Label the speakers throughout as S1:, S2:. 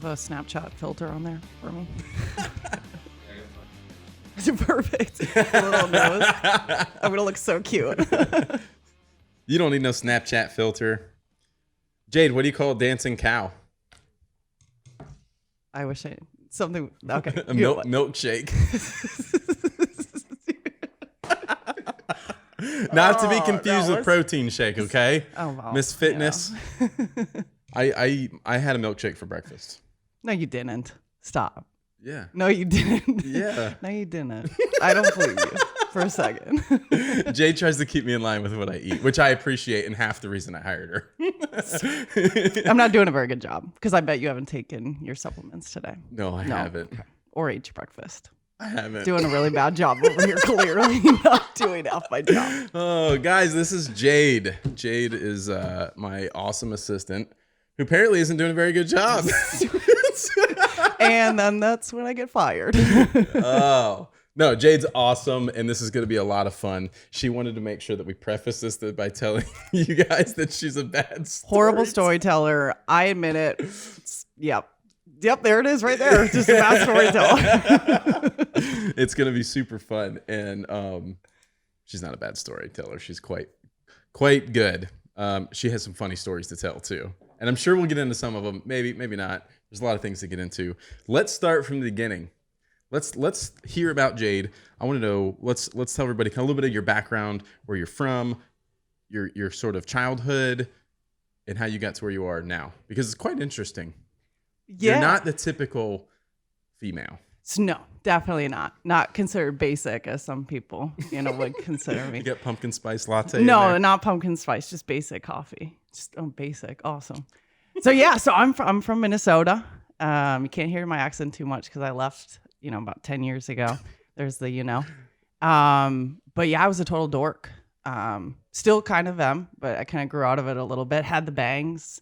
S1: a Snapchat filter on there for me? Perfect. A little nose. I'm gonna look so cute.
S2: You don't need no Snapchat filter. Jade, what do you call a dancing cow?
S1: I wish I something. Okay,
S2: A milkshake. Not to be confused with protein shake, okay?
S1: Oh, well,
S2: Miss Fitness. I had a milkshake for breakfast.
S1: No, you didn't. Stop.
S2: Yeah.
S1: No, you didn't.
S2: Yeah.
S1: No, you didn't. I don't believe you for a second.
S2: Jade tries to keep me in line with what I eat, which I appreciate, and half the reason I hired her.
S1: I'm not doing a very good job because I bet you haven't taken your supplements today.
S2: No, I haven't.
S1: Okay. Or ate your breakfast.
S2: I haven't.
S1: Doing a really bad job over here, clearly. Not doing half my job.
S2: Oh, guys, this is Jade. Jade is my awesome assistant who apparently isn't doing a very good job.
S1: And then that's when I get fired.
S2: Oh. No, Jade's awesome, and this is going to be a lot of fun. She wanted to make sure that we preface this by telling you guys that she's a bad
S1: Horrible storyteller. I admit it. Yep, there it is right there. Just a bad storyteller.
S2: It's going to be super fun, and she's not a bad storyteller. She's quite good. She has some funny stories to tell, too. And I'm sure we'll get into some of them. Maybe not. There's a lot of things to get into. Let's start from the beginning. Let's hear about Jade. I want to know. Let's tell everybody kind of a little bit of your background, where you're from, your sort of childhood, and how you got to where you are now. Because it's quite interesting.
S1: Yeah.
S2: You're not the typical female.
S1: No, definitely not. Not considered basic as some people, would consider me.
S2: You got pumpkin spice latte.
S1: No, not pumpkin spice, just basic coffee. Just basic, awesome. So yeah, I'm from Minnesota. You can't hear my accent too much because I left, about 10 years ago. There's the, but yeah, I was a total dork. Still kind of am, but I kind of grew out of it a little bit. Had the bangs,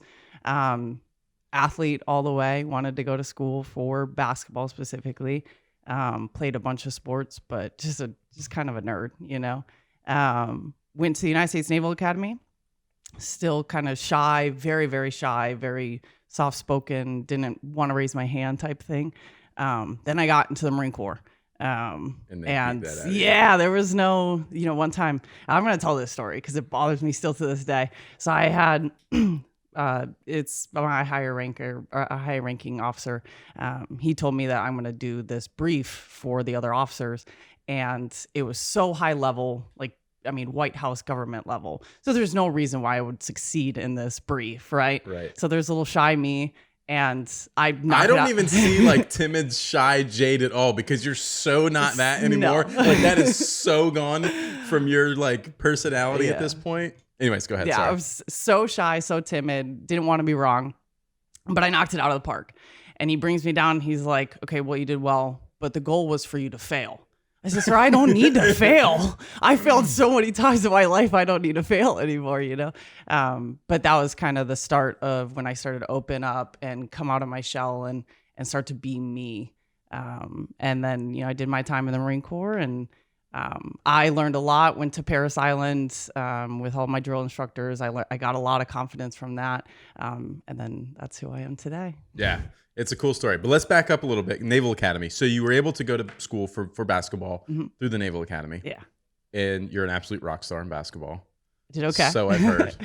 S1: athlete all the way. Wanted to go to school for basketball specifically. Played a bunch of sports, but just kind of a nerd, Went to the United States Naval Academy. Still kind of shy, very, very shy, very soft-spoken, didn't want to raise my hand type thing. Then I got into the Marine Corps. And there was no, one time, I'm going to tell this story because it bothers me still to this day. So I had, it's my higher ranking officer. He told me that I'm going to do this brief for the other officers. And it was so high level, White House government level. So there's no reason why I would succeed in this brief, right?
S2: Right.
S1: So there's a little shy me. And I
S2: don't even see timid, shy Jade at all because you're so not that anymore.
S1: No.
S2: That is so gone from your personality at this point. Anyways, go ahead.
S1: Yeah,
S2: sorry.
S1: I was so shy, so timid, didn't want to be wrong, but I knocked it out of the park. And he brings me down. He's like, "Okay, well, you did well, but the goal was for you to fail." I said, "Sir, I don't need to fail. I failed so many times in my life. I don't need to fail anymore, But that was kind of the start of when I started to open up and come out of my shell and start to be me. And then, I did my time in the Marine Corps and I learned a lot, went to Paris Island with all my drill instructors. I got a lot of confidence from that. And then that's who I am today.
S2: Yeah. It's a cool story, but let's back up a little bit. Naval Academy. So you were able to go to school for basketball through the Naval Academy.
S1: Yeah.
S2: And you're an absolute rock star in basketball.
S1: I did okay.
S2: So I've heard.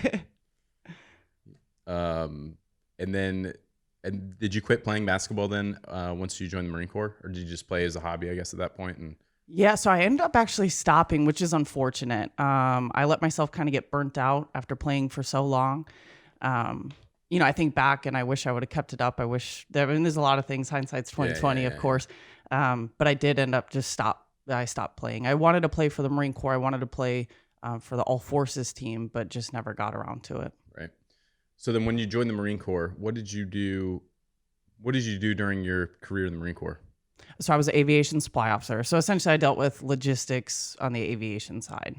S2: And did you quit playing basketball then once you joined the Marine Corps? Or did you just play as a hobby, I guess, at that point?
S1: Yeah, so I ended up actually stopping, which is unfortunate. I let myself kind of get burnt out after playing for so long. I think back and I wish I would have kept it up. There's a lot of things, hindsight's 2020, of course. But I did end up I stopped playing. I wanted to play for the Marine Corps. I wanted to play for the All Forces team, but just never got around to it.
S2: Right. So then when you joined the Marine Corps, what did you do? What did you do during your career in the Marine Corps?
S1: So I was an aviation supply officer. So essentially I dealt with logistics on the aviation side.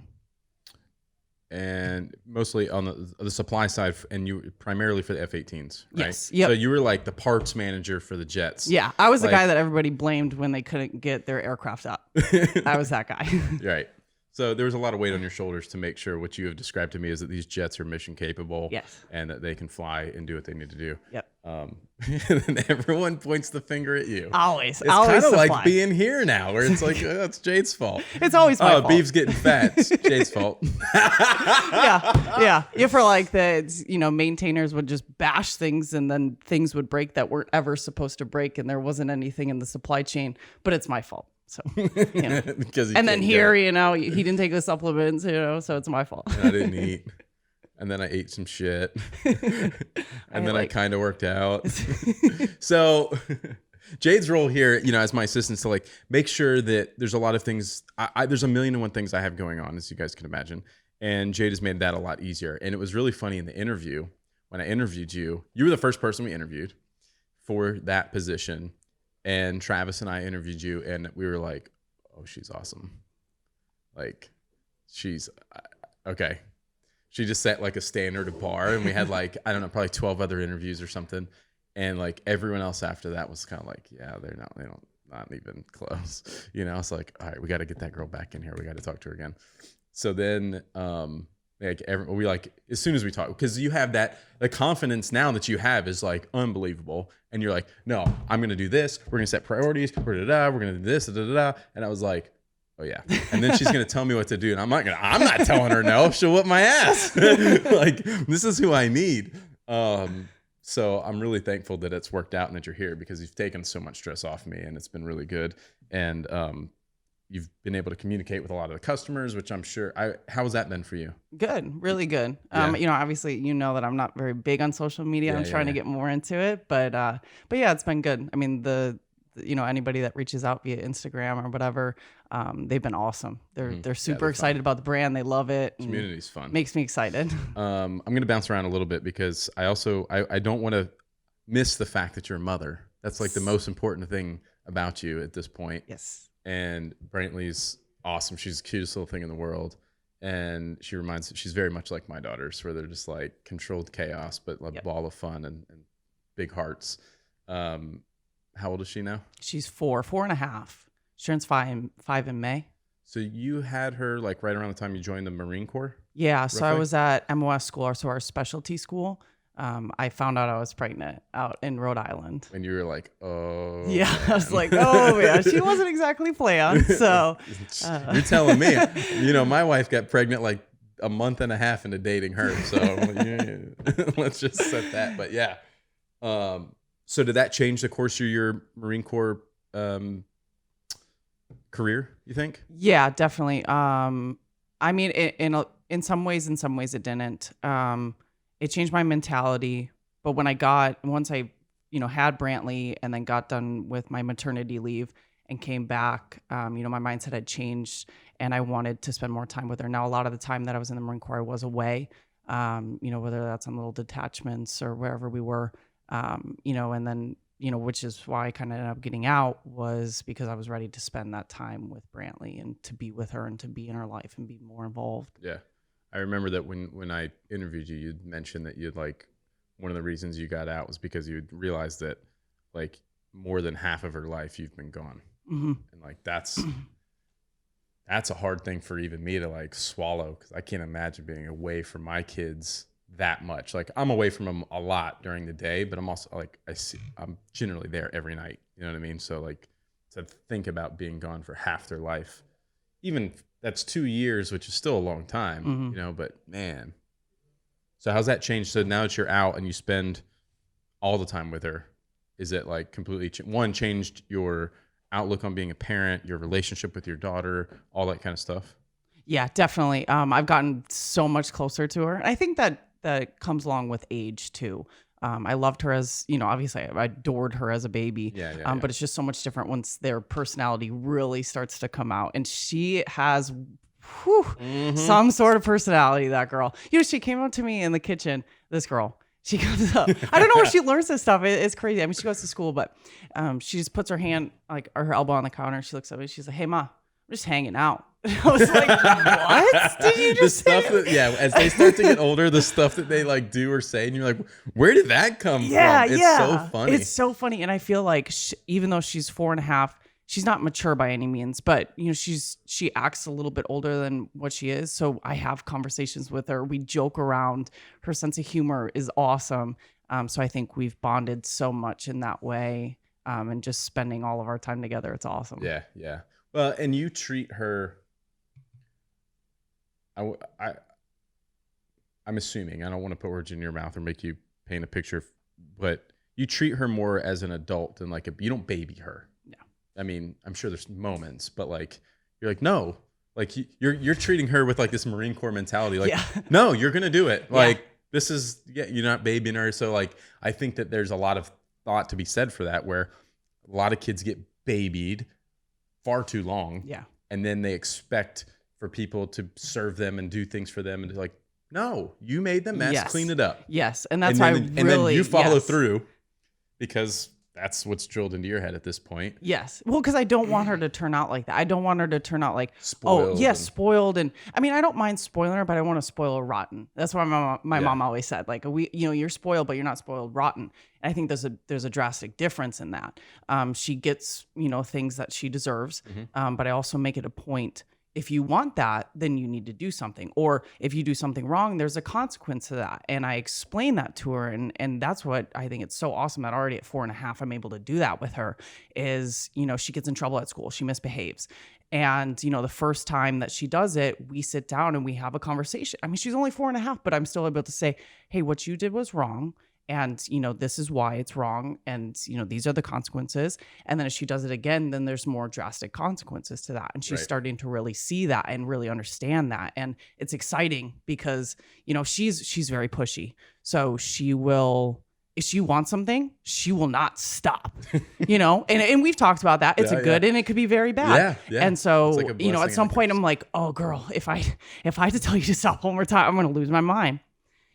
S2: And mostly on the supply side, and you primarily for the F-18s, right?
S1: Yes. Yep.
S2: So you were like the parts manager for the jets.
S1: Yeah, I was the guy that everybody blamed when they couldn't get their aircraft up. I was that guy.
S2: Right. So there was a lot of weight on your shoulders to make sure what you have described to me is that these jets are mission capable.
S1: Yes.
S2: And that they can fly and do what they need to do.
S1: Yep.
S2: Um, and then everyone points the finger at you.
S1: Always.
S2: It's
S1: always
S2: kind of like
S1: supply.
S2: being here now, where it's like, oh, it's Jade's fault.
S1: It's always my fault.
S2: Beef's getting fat. It's Jade's fault.
S1: Yeah. If for like the, maintainers would just bash things and then things would break that weren't ever supposed to break and there wasn't anything in the supply chain, but it's my fault. So,
S2: Because
S1: and then here, he didn't take the supplements, so it's my fault.
S2: And I didn't eat. And then I ate some shit. And then I kind of worked out. So Jade's role here, as my assistant, to like make sure that there's a lot of things. There's a million and one things I have going on, as you guys can imagine. And Jade has made that a lot easier. And it was really funny in the interview when I interviewed you. You were the first person we interviewed for that position. And Travis and I interviewed you, and we were like, oh, she's awesome. Like, she's okay. She just set like a standard bar, and we had like, I don't know, probably 12 other interviews or something. And like everyone else after that was kind of like, yeah, they don't not even close. It's like, all right, we got to get that girl back in here. We got to talk to her again. So then, we like, as soon as we talk, because you have the confidence now that you have is like unbelievable. And you're like, no, I'm going to do this. We're going to set priorities. We're going to do this. And I was like, oh yeah. And then she's going to tell me what to do. And I'm not telling her no. She'll whip my ass. Like, this is who I need. So I'm really thankful that it's worked out and that you're here, because you've taken so much stress off me, and it's been really good. And, you've been able to communicate with a lot of the customers, which I'm sure. How has that been for you?
S1: Good, really good.
S2: Yeah.
S1: Obviously, that I'm not very big on social media. I'm trying to get more into it, but yeah, it's been good. I mean, anybody that reaches out via Instagram or whatever, they've been awesome. They're super excited about the brand. They love it.
S2: Community's fun.
S1: Makes me excited.
S2: I'm gonna bounce around a little bit, because I also I don't want to miss the fact that you're a mother. That's like the most important thing about you at this point.
S1: Yes.
S2: And Brantley's awesome. She's the cutest little thing in the world. And she's very much like my daughters, where they're just like controlled chaos, but like a ball of fun and big hearts. How old is she now?
S1: She's 4.5. She turns 5 in May.
S2: So you had her like right around the time you joined the Marine Corps?
S1: Yeah. So I was at MOS school, so our specialty school. I found out I was pregnant out in Rhode Island.
S2: And you were like, oh.
S1: Yeah,
S2: man.
S1: I was like, oh, yeah. She wasn't exactly planned. So
S2: you're telling me. My wife got pregnant like a month and a half into dating her. So let's just set that. But yeah. So did that change the course of your Marine Corps career, you think?
S1: Yeah, definitely. I mean, in some ways it didn't. It changed my mentality. But once I, had Brantley and then got done with my maternity leave and came back, my mindset had changed, and I wanted to spend more time with her. Now, a lot of the time that I was in the Marine Corps, I was away, whether that's on little detachments or wherever we were, and then, which is why I kind of ended up getting out, was because I was ready to spend that time with Brantley and to be with her and to be in her life and be more involved.
S2: Yeah. I remember that when I interviewed you, you'd mentioned that you'd like, one of the reasons you got out was because you realized that like more than half of her life you've been gone. Mm-hmm. And like that's a hard thing for even me to like swallow, because I can't imagine being away from my kids that much. Like, I'm away from them a lot during the day, but I'm also like, I'm generally there every night. You know what I mean? So like, to think about being gone for half their life, even that's 2 years, which is still a long time, but man. So how's that changed? So now that you're out and you spend all the time with her, is it like completely, changed your outlook on being a parent, your relationship with your daughter, all that kind of stuff?
S1: Yeah, definitely. I've gotten so much closer to her. I think that comes along with age too. I loved her as, obviously I adored her as a baby. Yeah. But it's just so much different once their personality really starts to come out. And she has some sort of personality, that girl. She came up to me in the kitchen, this girl. She comes up. I don't know where she learns this stuff. It's crazy. I mean, she goes to school, but she just puts her hand, like, or her elbow on the counter. She looks at me. She's like, hey, Ma, I'm just hanging out. I was like, what did you just say?
S2: As they start to get older, the stuff that they like do or say, and you're like, where did that come from? It's so funny.
S1: It's so funny. And I feel like even though she's 4.5, she's not mature by any means, but she acts a little bit older than what she is. So I have conversations with her. We joke around. Her sense of humor is awesome. So I think we've bonded so much in that way, and just spending all of our time together. It's awesome.
S2: Yeah, yeah. Well, and you treat her. I'm assuming, I don't want to put words in your mouth or make you paint a picture, but you treat her more as an adult than like you don't baby her.
S1: Yeah.
S2: I mean, I'm sure there's moments, but like you're like, no, like you're treating her with like this Marine Corps mentality. Like, no, you're gonna do it. Like this is you're not babying her. So like I think that there's a lot of thought to be said for that, where a lot of kids get babied far too long.
S1: Yeah.
S2: And then they expect for people to serve them and do things for them, and they're like, no, you made the mess, clean it up.
S1: Yes, and that's
S2: and then you follow through, because that's what's drilled into your head at this point.
S1: Yes. Well, because I don't want her to turn out like that. I don't want her to turn out like,
S2: spoiled.
S1: Oh, yes, spoiled. And I mean, I don't mind spoiling her, but I want to spoil her rotten. That's what my mom always said. Like, you're spoiled, but you're not spoiled rotten. And I think there's a drastic difference in that. She gets, things that she deserves. But I also make it a point, if you want that, then you need to do something. Or if you do something wrong, there's a consequence to that. And I explain that to her. And that's what I think it's so awesome that already at 4.5, I'm able to do that with her is, she gets in trouble at school. She misbehaves. And, the first time that she does it, we sit down and we have a conversation. I mean, she's only 4.5, but I'm still able to say, hey, what you did was wrong. And, this is why it's wrong. And, these are the consequences. And then if she does it again, then there's more drastic consequences to that. And she's starting to really see that and really understand that. And it's exciting because, she's very pushy. So she will, if she wants something, she will not stop, and we've talked about that. It's a good and it could be very bad. Yeah. And so, like at some point I'm like, oh girl, if I had to tell you to stop one more time, I'm going to lose my mind.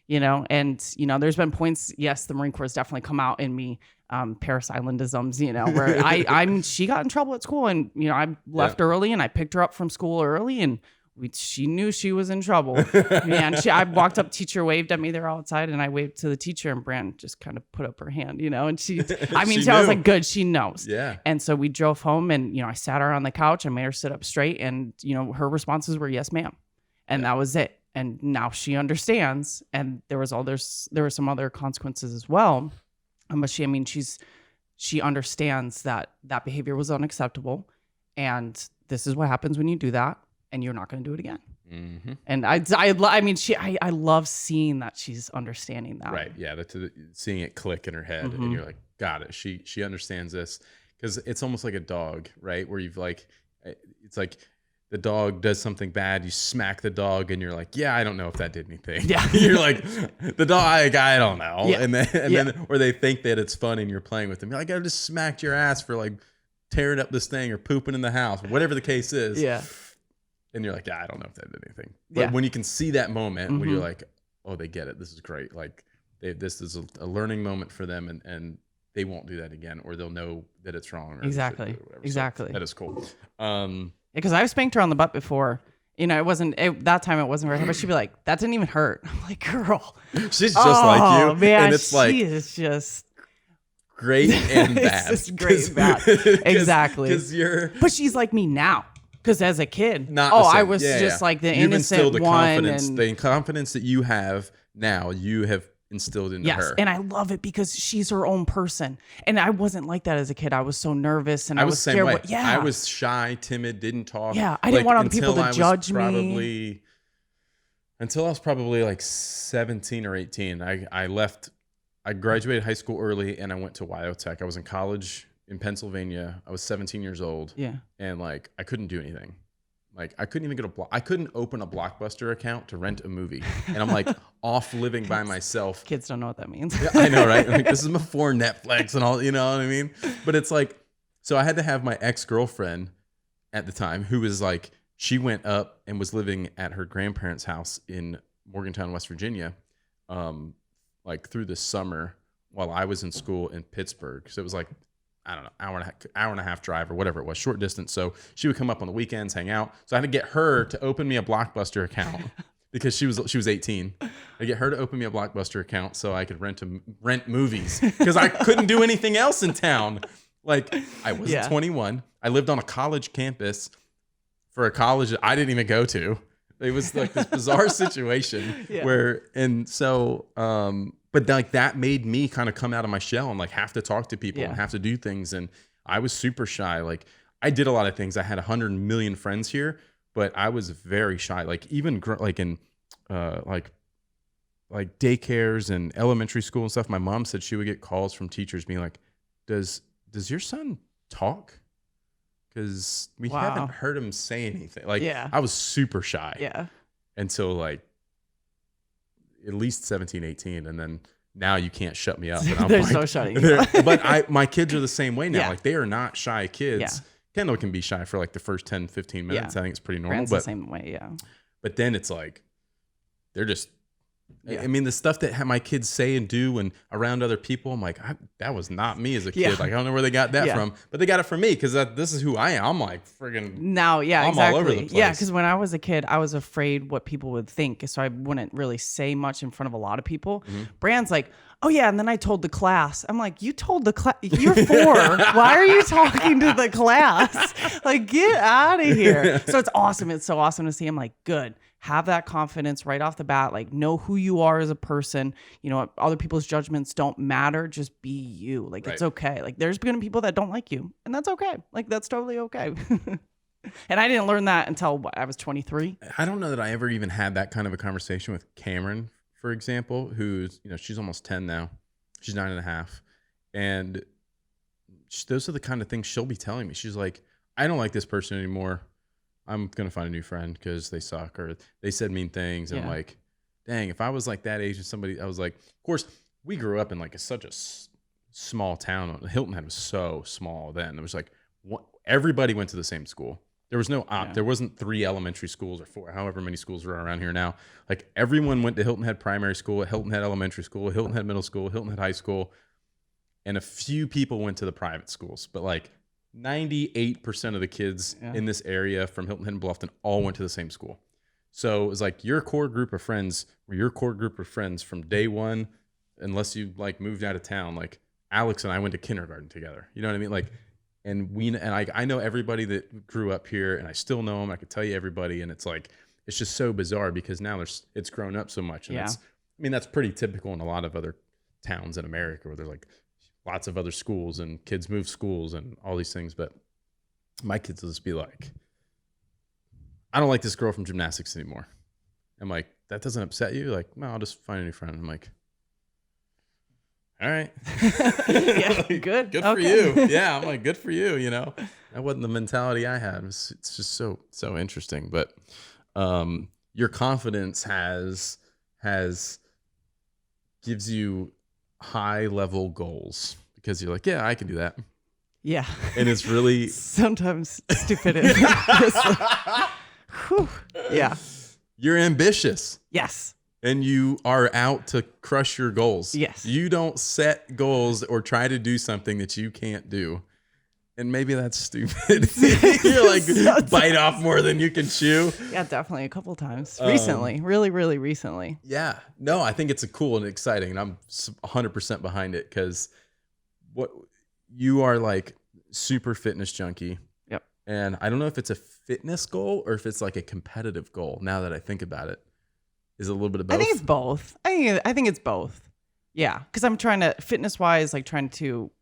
S1: There's been points, yes, the Marine Corps has definitely come out in me, Paris Islandisms, where she got in trouble at school and, I left early and I picked her up from school early and she knew she was in trouble. Man, I walked up, teacher waved at me there outside and I waved to the teacher and Brand just kind of put up her hand, and she I was like, good, she knows. Yeah. And so we drove home and, I sat her on the couch and made her sit up straight and, her responses were, yes, ma'am. And that was it. And now she understands. And there were some other consequences as well. But she understands that behavior was unacceptable. And this is what happens when you do that. And you're not going to do it again. Mm-hmm. And I love seeing that she's understanding that. Right.
S2: Yeah. Seeing it click in her head and you're like, got it. She understands this, because it's almost like a dog, right? Where it's like, the dog does something bad, you smack the dog and you're like, yeah, I don't know if that did anything. Yeah. You're like, the dog, I don't know. Yeah. And then, or they think that it's fun and you're playing with them. You're like, I just smacked your ass for like tearing up this thing or pooping in the house, whatever the case is. Yeah. And you're like, yeah, I don't know if that did anything. But when you can see that moment when you're like, oh, they get it. This is great. Like this is a learning moment for them and they won't do that again, or they'll know that it's wrong. Or
S1: exactly. Exactly.
S2: So that is cool.
S1: Because I've spanked her on the butt before. That time it wasn't very hard, but she'd be like, that didn't even hurt. I'm like, girl.
S2: She's just like you.
S1: Man,
S2: and it's like,
S1: she is just
S2: great and bad.
S1: It's just great and bad. Exactly. But she's like me now. Because as a kid, I was just like the innocent one.
S2: The confidence that you have now, you have instilled into her.
S1: And I love it because she's her own person. And I wasn't like that as a kid. I was so nervous and I was scared.
S2: Way. I was shy, timid, didn't talk.
S1: Yeah, I didn't want other people to judge me.
S2: Until I was probably like 17 or 18. I graduated high school early and I went to Wyotech. I was in college in Pennsylvania. I was 17 years old. Yeah. And like I couldn't do anything. Like I couldn't even I couldn't open a Blockbuster account to rent a movie. And I'm like off living by myself.
S1: Kids don't know what that means.
S2: Yeah, I know, right? Like this is before Netflix and all, you know what I mean? But it's like, so I had to have my ex-girlfriend at the time who was like, she went up and was living at her grandparents' house in Morgantown, West Virginia, like through the summer while I was in school in Pittsburgh. So it was like, I don't know, hour and a half drive or whatever it was, short distance. So she would come up on the weekends, hang out. So I had to get her to open me a Blockbuster account because she was 18. I get her to open me a Blockbuster account so I could rent movies because I couldn't do anything else in town. Like I wasn't 21. I lived on a college campus for a college that I didn't even go to. It was like this bizarre situation where, and so, but like that made me kind of come out of my shell and like have to talk to people
S1: Yeah.
S2: and have to do things. And I was super shy. Like I did a lot of things. I had 100 million friends here, but I was very shy. Like even like in like daycares and elementary school and stuff. My mom said she would get calls from teachers being like, does your son talk? Because we
S1: Wow.
S2: haven't heard him say anything. Like
S1: Yeah.
S2: I was super shy
S1: Yeah.
S2: until like at least 17, 18. And then now you can't shut me up. And I'm
S1: There's
S2: like,
S1: no shutting you up.
S2: but my kids are the same way now.
S1: Yeah.
S2: Like they are not shy kids.
S1: Yeah.
S2: Kendall can be shy for like the first 10, 15 minutes.
S1: Yeah.
S2: I think it's pretty normal.
S1: Grant's
S2: But
S1: the same way. Yeah.
S2: but then it's like, they're just,
S1: Yeah.
S2: I mean, the stuff that my kids say and do and around other people, I'm like, that was not me as a kid.
S1: Yeah.
S2: Like, I don't know where they got that
S1: Yeah.
S2: from, but they got it from me because this is who I am. I'm like friggin'
S1: Now, yeah,
S2: I'm
S1: exactly.
S2: all over the place.
S1: Yeah, because when I was a kid, I was afraid what people would think, so I wouldn't really say much in front of a lot of people.
S2: Mm-hmm.
S1: Brand's like, oh yeah, and then I told the class. I'm like, you told the class? You're 4. Why are you talking to the class? Like, get out of here. So it's awesome. It's so awesome to see. I'm like, good. Have that confidence right off the bat. Like, know who you are as a person. You know, other people's judgments don't matter. Just be you. Like, it's
S2: Right.
S1: okay. Like, there's going to be people that don't like you, and that's okay. Like, that's totally okay. And I didn't learn that until I was 23.
S2: I don't know that I ever even had that kind of a conversation with Cameron, for example, who's, she's almost 10 now. She's 9.5. And those are the kind of things she'll be telling me. She's like, I don't like this person anymore. I'm going to find a new friend because they suck or they said mean things. And I'm
S1: Yeah.
S2: like, dang, if I was like that age and somebody, I was like, of course, we grew up in like such a small town. Hilton Head was so small then. It was like, everybody went to the same school. There was no there wasn't 3 elementary schools or 4, however many schools are around here now. Like everyone went to Hilton Head Primary School, Hilton Head Elementary School, Hilton Head Middle School, Hilton Head High School, and a few people went to the private schools. But like 98% of the kids in this area from Hilton Head and Bluffton all went to the same school. So it was like your core group of friends were your core group of friends from day one, unless you like moved out of town. Like Alex and I went to kindergarten together. You know what I mean? Like, I know everybody that grew up here, and I still know them. I could tell you everybody, and it's like it's just so bizarre because now it's grown up so much. And that's pretty typical in a lot of other towns in America where there's like lots of other schools and kids move schools and all these things. But my kids will just be like, I don't like this girl from gymnastics anymore. I'm like, that doesn't upset you? Like, no, I'll just find a new friend. I'm like, all right.
S1: Yeah, good.
S2: Good for you. Yeah, I'm like, good for you, That wasn't the mentality I had. It's just so interesting. But your confidence gives you high level goals because you're like, yeah, I can do that.
S1: Yeah.
S2: And it's really
S1: sometimes stupid. Yeah.
S2: You're ambitious.
S1: Yes.
S2: And you are out to crush your goals.
S1: Yes.
S2: You don't set goals or try to do something that you can't do. And maybe that's stupid. You're like, bite off more than you can chew.
S1: Yeah, definitely a couple times. Recently. Really, really recently.
S2: Yeah. No, I think it's a cool and exciting. And I'm 100% behind it because what you are like super fitness junkie.
S1: Yep.
S2: And I don't know if it's a fitness goal or if it's like a competitive goal now that I think about it. Is it a little bit of both?
S1: I think it's both. I think it's both. Yeah, because I'm trying to, fitness-wise, like trying to,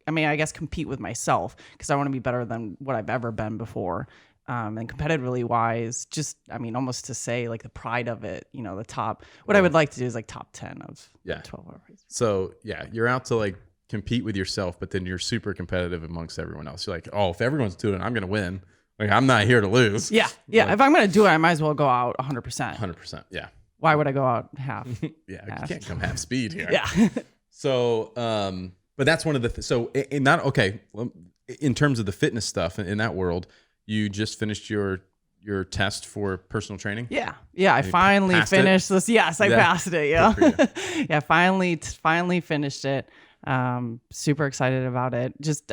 S1: I guess compete with myself because I want to be better than what I've ever been before. And competitively wise, just, almost to say like the pride of it, the top, what I would like to do is like top 10 of 12-hour races.
S2: So yeah, you're out to like compete with yourself, but then you're super competitive amongst everyone else. You're like, oh, if everyone's doing it, I'm going to win. Like, I'm not here to lose.
S1: Yeah. Yeah.
S2: Like,
S1: if I'm going to do it, I might as well go out 100%.
S2: 100%. Yeah.
S1: Why would I go out half?
S2: Yeah. You can't come half speed here.
S1: Yeah.
S2: So, but that's one of the, in terms of the fitness stuff in that world, you just finished your test for personal training.
S1: Yeah. Yeah. I finally finished this. Yes. I passed it. Yeah. Yeah. Finally finished it. Super excited about it. Just,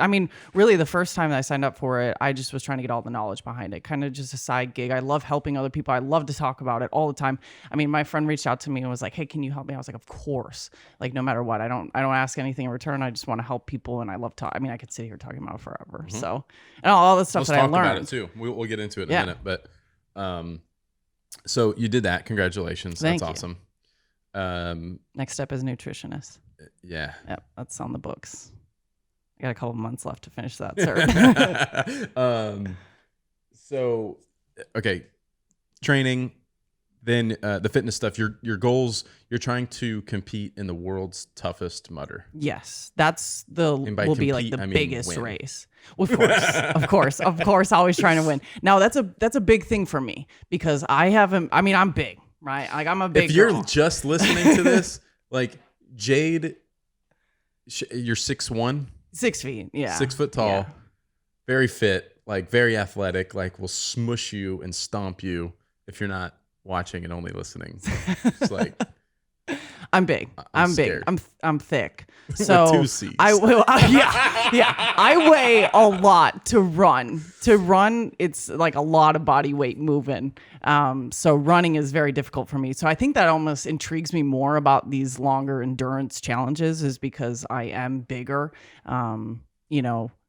S1: really the first time that I signed up for it, I just was trying to get all the knowledge behind it. Kind of just a side gig. I love helping other people. I love to talk about it all the time. My friend reached out to me and was like, hey, can you help me? I was like, of course. Like, no matter what, I don't ask anything in return. I just want to help people. And I love to, I could sit here talking about it forever. Mm-hmm. So, and all the stuff that I learned.
S2: Let's talk about it too. We'll get into it in a minute, but, so you did that. Congratulations. That's awesome.
S1: Next step is nutritionist.
S2: Yeah.
S1: Yep, that's on the books. I got a couple months left to finish that, sir.
S2: So, okay, training, then the fitness stuff. Your goals. You're trying to compete in the world's toughest mudder.
S1: Yes, that's will
S2: compete,
S1: be like the
S2: I mean
S1: biggest
S2: win.
S1: race. Well, of course, always trying to win. Now that's a big thing for me because I haven't. I mean, I'm big, right? Like I'm a big.
S2: If you're
S1: girl.
S2: just listening to this, like Jade, you're 6'1",
S1: 6 feet, yeah,
S2: 6 foot tall,
S1: Yeah.
S2: very fit, like very athletic, like will smush you and stomp you if you're not watching and only listening. It's like
S1: I'm big. I'm big.
S2: scared.
S1: I'm thick. So
S2: With 2 C's.
S1: I will. Yeah. I weigh a lot to run. To run, it's like a lot of body weight moving. So running is very difficult for me. So I think that almost intrigues me more about these longer endurance challenges, is because I am bigger.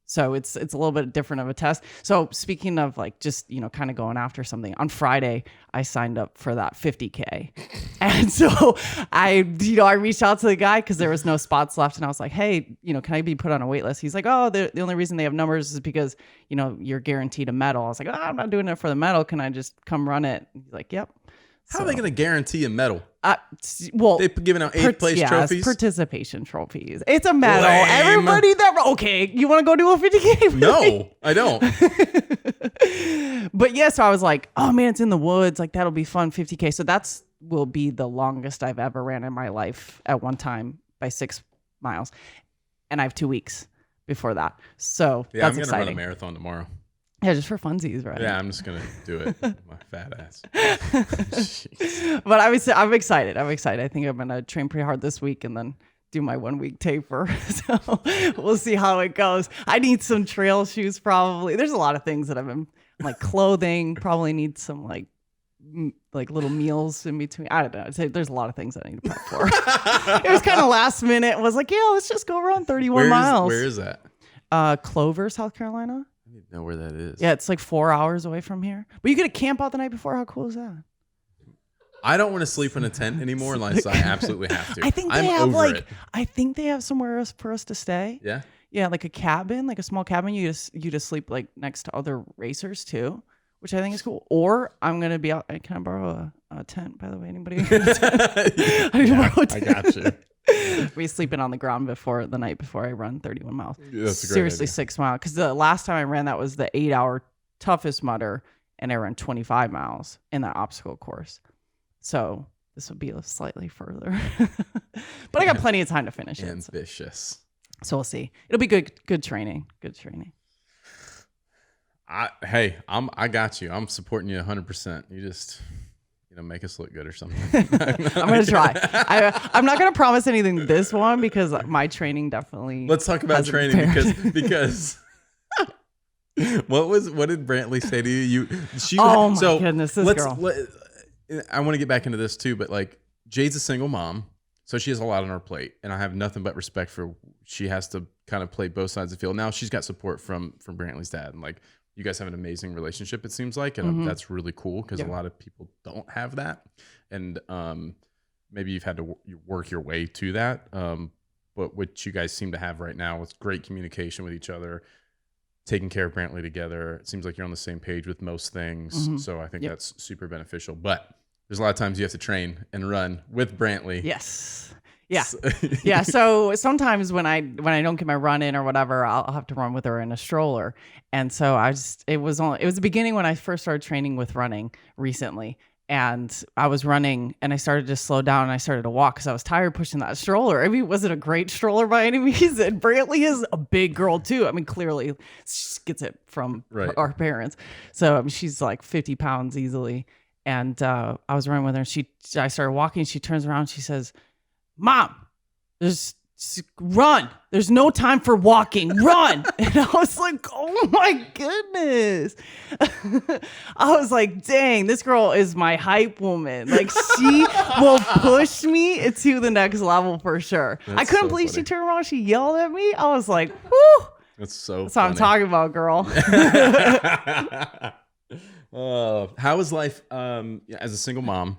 S1: So it's a little bit different of a test. So speaking of like just, kind of going after something, on Friday, I signed up for that 50K. And so I reached out to the guy because there was no spots left. And I was like, hey, can I be put on a wait list? He's like, oh, the only reason they have numbers is because, you're guaranteed a medal. I was like, oh, I'm not doing it for the medal. Can I just come run it? He's like, yep.
S2: How are they going to guarantee a medal?
S1: Well,
S2: They're giving out 8th place trophies.
S1: Participation trophies. It's a medal.
S2: Lame.
S1: Everybody okay, you want to go do a 50K?
S2: No, I don't.
S1: But yeah, so I was like, oh man, it's in the woods. Like that'll be fun. 50K. So will be the longest I've ever ran in my life at one time by 6 miles, and I have 2 weeks before that. So
S2: Yeah,
S1: that's
S2: I'm gonna
S1: exciting.
S2: run a marathon tomorrow.
S1: Yeah, just for funsies, right?
S2: Yeah, I'm just gonna do it. My fat ass.
S1: But I'm excited. I think I'm gonna train pretty hard this week and then do my 1 week taper. So we'll see how it goes. I need some trail shoes probably. There's a lot of things that I've been like clothing. Probably need some like little meals in between. I don't know. I'd say there's a lot of things that I need to prep for. It was kind of last minute. It was like, yeah, let's just go run 31 miles.
S2: Where is that?
S1: Clover, South Carolina.
S2: I need to know where that is.
S1: Yeah, it's like 4 hours away from here. But you get to camp out the night before. How cool is that?
S2: I don't want to sleep in a tent anymore unless I absolutely have to.
S1: I think they I think they have somewhere else for us to stay.
S2: Yeah.
S1: Yeah, like a cabin, like a small cabin. You just sleep like next to other racers too, which I think is cool. Or I'm gonna be out. Can I borrow a tent? By the way, anybody? I
S2: got you.
S1: We sleeping on the ground the night before I run 31 miles.
S2: Yeah, that's a great
S1: Seriously,
S2: idea.
S1: 6 miles. Because the last time I ran that was the 8-hour toughest mudder, and I ran 25 miles in that obstacle course. So this would be slightly further, but I got plenty of time to finish it.
S2: Ambitious.
S1: So we'll see. It'll be good training. Good training.
S2: I got you. I'm supporting you 100%. You just, make us look good or something.
S1: I'm going to try. I'm not going to promise anything this one because my training definitely.
S2: Let's talk about training because what did Brantley say to you?
S1: Oh my goodness, this girl.
S2: I want to get back into this too, but like Jade's a single mom, so she has a lot on her plate, and I have nothing but respect for she has to kind of play both sides of the field. Now she's got support from Brantley's dad, and like you guys have an amazing relationship, it seems like, and that's really cool because a lot of people don't have that, and maybe you've had to work your way to that. But what you guys seem to have right now is great communication with each other, taking care of Brantley together. It seems like you're on the same page with most things. So I think that's super beneficial. But there's a lot of times you have to train and run with Brantley.
S1: Yes. Yeah. Yeah. So sometimes when I don't get my run in or whatever, I'll have to run with her in a stroller. And so it was the beginning when I first started training with running recently. And I was running and I started to slow down and I started to walk because I was tired pushing that stroller. I mean, it wasn't a great stroller by any means. And Brantley is a big girl too. I mean, clearly she gets it from our parents. So I mean, she's like 50 pounds easily. And I was running with her and I started walking. She turns around. She says, "Mom, run. There's no time for walking. Run." And I was like, oh my goodness. I was like, dang, this girl is my hype woman. Like she will push me to the next level for sure. I couldn't believe she turned around. She yelled at me. I was like, whoo.
S2: That's
S1: what I'm talking about, girl.
S2: How is life as a single mom?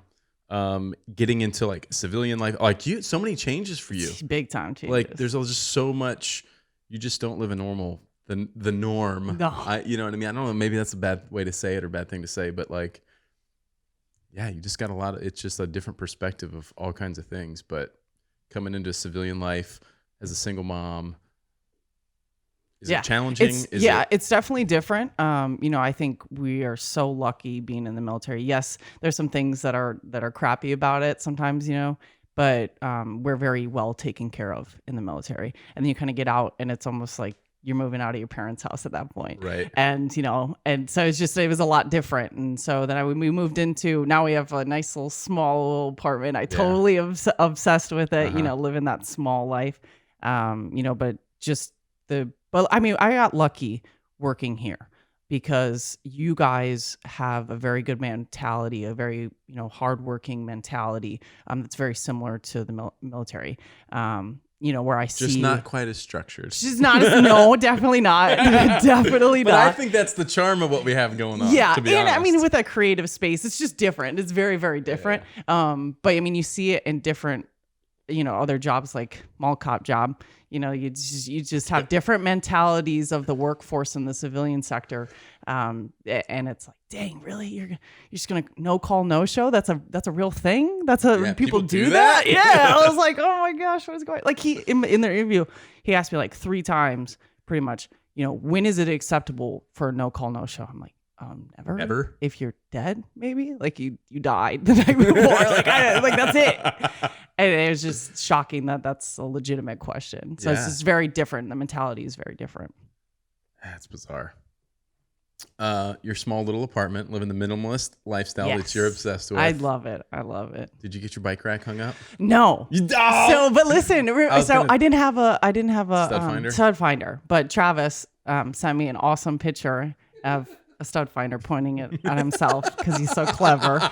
S2: getting into like civilian life, like so many changes for you.
S1: Big time changes.
S2: Like there's just so much. You just don't live a normal the norm.
S1: No.
S2: You know what I mean? I don't know. Maybe that's a bad way to say it or bad thing to say, but like, yeah, you just got a lot of. It's just a different perspective of all kinds of things. But coming into civilian life as a single mom. Is it challenging?
S1: It's definitely different. I think we are so lucky being in the military. Yes, there's some things that are crappy about it sometimes, but we're very well taken care of in the military. And then you kind of get out and it's almost like you're moving out of your parents' house at that point.
S2: Right.
S1: And, and so it was a lot different. And so then we moved into, now we have a nice little small little apartment. I totally obsessed with it, living that small life. But just I got lucky working here because you guys have a very good mentality, a very, hardworking mentality that's very similar to the military. Where I see
S2: just not quite as structured.
S1: Just not no, definitely not. Definitely
S2: but
S1: not.
S2: I think that's the charm of what we have going on.
S1: Yeah.
S2: To be honest.
S1: I mean, with a creative space, it's just different. It's very, very different. Yeah. But I mean, you see it in different, other jobs like mall cop job. You just have different mentalities of the workforce in the civilian sector, and it's like, dang, really, you're just gonna no call, no show? That's a real thing. People do that. Yeah, I was like, oh my gosh, what is going? Like he in the interview, he asked me like 3 times, pretty much. When is it acceptable for a no call, no show? I'm like, never.
S2: Ever?
S1: If you're dead, maybe like you died the night before, like that's it. And it was just shocking that that's a legitimate question. So it's just very different. The mentality is very different.
S2: That's bizarre. Your small little apartment, living the minimalist lifestyle that you're obsessed with.
S1: I love it.
S2: Did you get your bike rack hung up?
S1: No. So, but listen. I didn't have a stud finder, but Travis sent me an awesome picture of a stud finder pointing it at himself because he's so clever.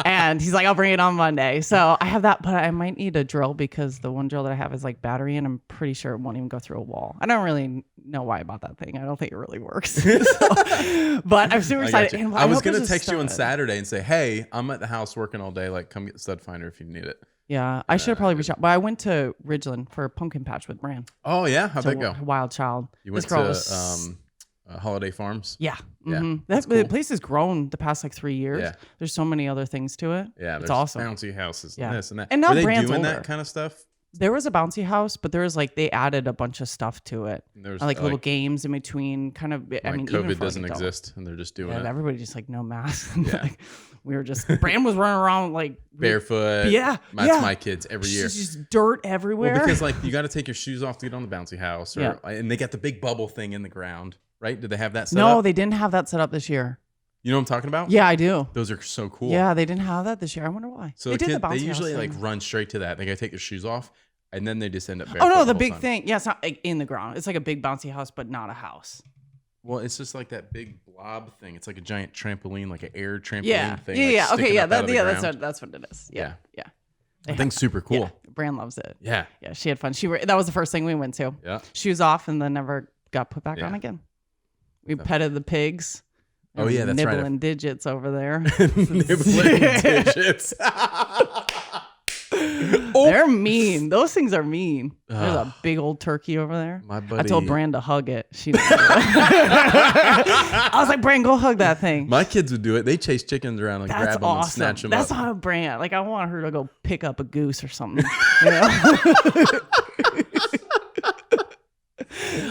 S1: And he's like, I'll bring it on Monday. So I have that, but I might need a drill because the one drill that I have is like battery and I'm pretty sure it won't even go through a wall. I don't really know why about that thing. I don't think it really works. But I'm super excited. And
S2: I was going to text you on Saturday and say, hey, I'm at the house working all day. Like, come get the stud finder if you need it.
S1: Yeah, I should have probably reached out. But I went to Ridgeland for a pumpkin patch with Bran.
S2: Oh, yeah? How'd that go?
S1: Wild child.
S2: You went to Holiday Farms?
S1: Yeah.
S2: Yeah.
S1: Mm-hmm.
S2: Cool.
S1: The place has grown the past like 3 years.
S2: Yeah.
S1: There's so many other things to it.
S2: Yeah.
S1: It's awesome.
S2: Bouncy houses and this and that.
S1: And now
S2: Were they
S1: Brand's
S2: doing
S1: older.
S2: that kind of stuff?
S1: There was a bouncy house, but there was like, they added a bunch of stuff to it.
S2: There was
S1: like little games in between kind of, I mean,
S2: COVID
S1: even
S2: doesn't exist and they're just doing it.
S1: Everybody just like no mask.
S2: Yeah.
S1: Like, we were just, Brand was running around like
S2: barefoot.
S1: Yeah.
S2: That's my kids every year.
S1: It's just dirt everywhere.
S2: Well, because like you got to take your shoes off to get on the bouncy house. And they got the big bubble thing in the ground, right? Did they have that set up?
S1: No, they didn't have that set up this year.
S2: You know what I'm talking about?
S1: Yeah, I do.
S2: Those are so cool.
S1: Yeah, they didn't have that this year. I wonder why.
S2: So they usually like run straight to that. They got to take their shoes off and then they just end up barefoot.
S1: Oh no, the big thing. Yeah, it's not like in the ground. It's like a big bouncy house, but not a house.
S2: Well, it's just like that big blob thing. It's like a giant trampoline, like an air trampoline thing.
S1: Yeah.
S2: Like
S1: Okay. Yeah.
S2: That's
S1: what it is. Yeah.
S2: I think super cool.
S1: Yeah. Brand loves it.
S2: Yeah.
S1: Yeah. She had fun. That was the first thing we went to.
S2: Yeah.
S1: Shoes off and then never got put back on again. We petted the pigs.
S2: Oh yeah, that's right.
S1: Nibbling digits over there.
S2: Nibbling digits.
S1: They're mean. Those things are mean. There's a big old turkey over there.
S2: My buddy.
S1: I told Brand to hug it. She didn't do it. I was like, Brand, go hug that thing.
S2: My kids would do it. They chase chickens around and grab them and snatch them up.
S1: That's how Brand. Like, I want her to go pick up a goose or something.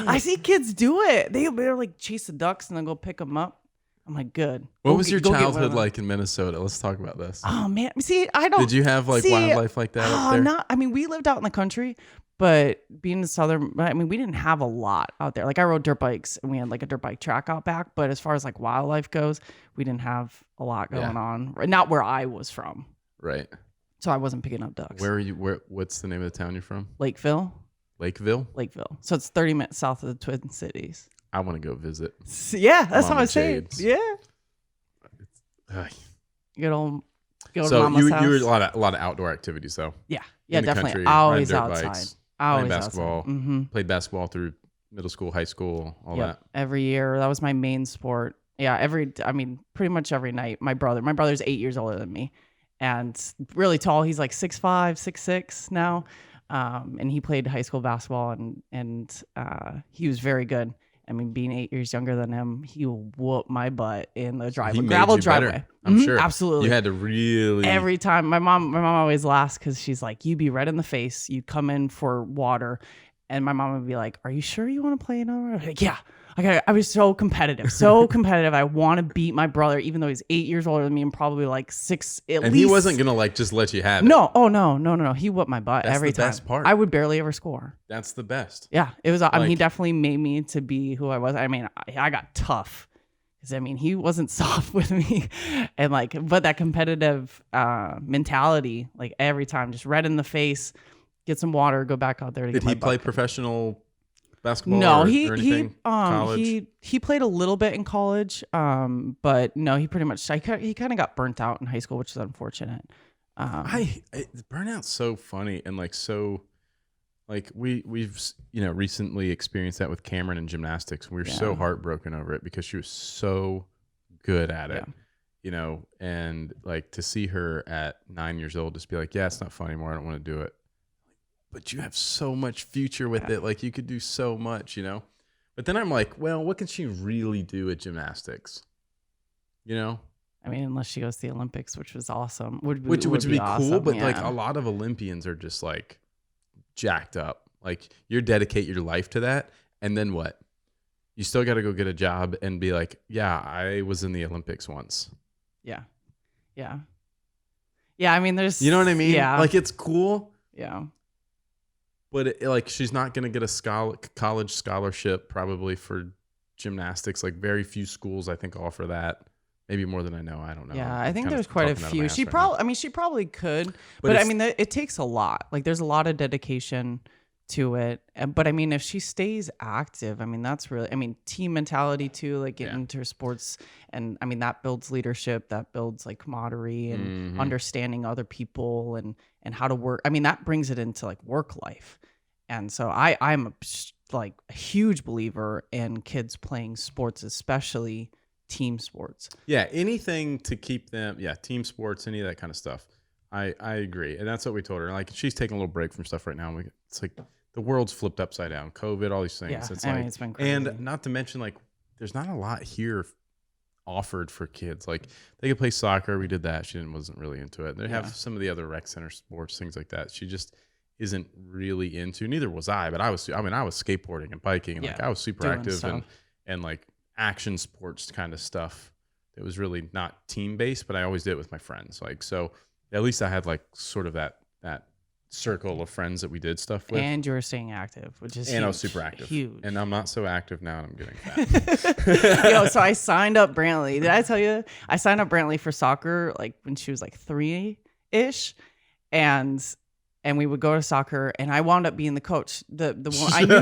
S1: I see kids do it. They're like chase the ducks and then go pick them up. I'm like, good.
S2: What was your childhood like in Minnesota? Let's talk about this.
S1: Oh man, see, I don't.
S2: Did you have like wildlife like that up there?
S1: I mean, we lived out in the country, but being in southern, I mean, we didn't have a lot out there. Like I rode dirt bikes and we had like a dirt bike track out back. But as far as like wildlife goes, we didn't have a lot going on. Not where I was from.
S2: Right.
S1: So I wasn't picking up ducks.
S2: Where are you? What's the name of the town you're from?
S1: Lakeville. So it's 30 minutes south of the Twin Cities.
S2: I want to go visit.
S1: Yeah, that's what I was saying. Yeah. Good old Mama's house.
S2: You were a lot of outdoor activities though.
S1: Yeah, definitely.
S2: Country,
S1: always
S2: outside.
S1: Bikes, always
S2: basketball.
S1: Outside. Mm-hmm.
S2: Played basketball through middle school, high school, all that.
S1: Every year, that was my main sport. Yeah, pretty much every night. My brother's 8 years older than me, and really tall. He's like 6'5", 6'6" now. And he played high school basketball and he was very good. I mean, being 8 years younger than him, he whooped my butt in the driveway, gravel driveway.
S2: I'm sure.
S1: Absolutely.
S2: You had to really.
S1: Every time my mom always laughs because she's like, you'd be red in the face. You'd come in for water. And my mom would be like, are you sure you want to play another? Like, yeah. I was so competitive. I want to beat my brother, even though he's 8 years older than me and probably like 6 at least.
S2: And he wasn't going to like just let you have it.
S1: No. Oh, no. He whooped my butt every time. That's the best part. I would barely ever score.
S2: That's the best.
S1: Yeah. It was, I mean, he definitely made me to be who I was. I mean, I got tough because, I mean, he wasn't soft with me. And like, but that competitive mentality, like every time, just red in the face, get some water, go back out there to get my butt. Did he play
S2: professional basketball?
S1: No,
S2: or
S1: he
S2: college?
S1: he played a little bit in college, but no, he pretty much he kind of got burnt out in high school, which is unfortunate.
S2: Burnout's so funny and like so, like we've recently experienced that with Cameron in gymnastics. We were so heartbroken over it because she was so good at it, and like to see her at 9 years old just be like, yeah, it's not fun anymore. I don't want to do it. But you have so much future with it. Like you could do so much, But then I'm like, well, what can she really do at gymnastics? I
S1: mean, unless she goes to the Olympics, which was awesome.
S2: Which would be
S1: awesome,
S2: cool, but like a lot of Olympians are just like jacked up. Like you dedicate your life to that, and then what? You still got to go get a job and be like, yeah, I was in the Olympics once.
S1: Yeah. I mean, there's,
S2: you know what I mean?
S1: Yeah.
S2: Like it's cool.
S1: Yeah.
S2: But like she's not going to get a college scholarship probably for gymnastics. Like very few schools I think offer that. Maybe more than I know. I don't know.
S1: Yeah, I think there's quite a few. She probably could, but I mean, it takes a lot. Like there's a lot of dedication to it. But I mean, if she stays active, I mean, that's really, I mean, team mentality too, like getting into sports. And I mean, that builds leadership, that builds like camaraderie and understanding other people and how to work. I mean, that brings it into like work life. And so I'm like a huge believer in kids playing sports, especially team sports.
S2: Yeah, anything to keep them, team sports, any of that kind of stuff. I agree. And that's what we told her. Like she's taking a little break from stuff right now. It's like the world's flipped upside down. COVID, all these things.
S1: Yeah,
S2: it's
S1: it's been crazy.
S2: And not to mention like there's not a lot here offered for kids. Like they could play soccer. We did that. She wasn't really into it. They have some of the other rec center sports, things like that. She just isn't really into. Neither was I, but I was skateboarding and biking and like I was super active and like action sports kind of stuff. It was really not team based, but I always did it with my friends. Like, so at least I had like sort of that circle of friends that we did stuff with.
S1: And you were staying active, which is
S2: I was super active.
S1: Huge.
S2: And I'm not so active now and I'm getting fat.
S1: So I signed up Brantley. Did I tell you? I signed up Brantley for soccer like when she was like 3-ish. And we would go to soccer, and I wound up being the coach. The one I knew,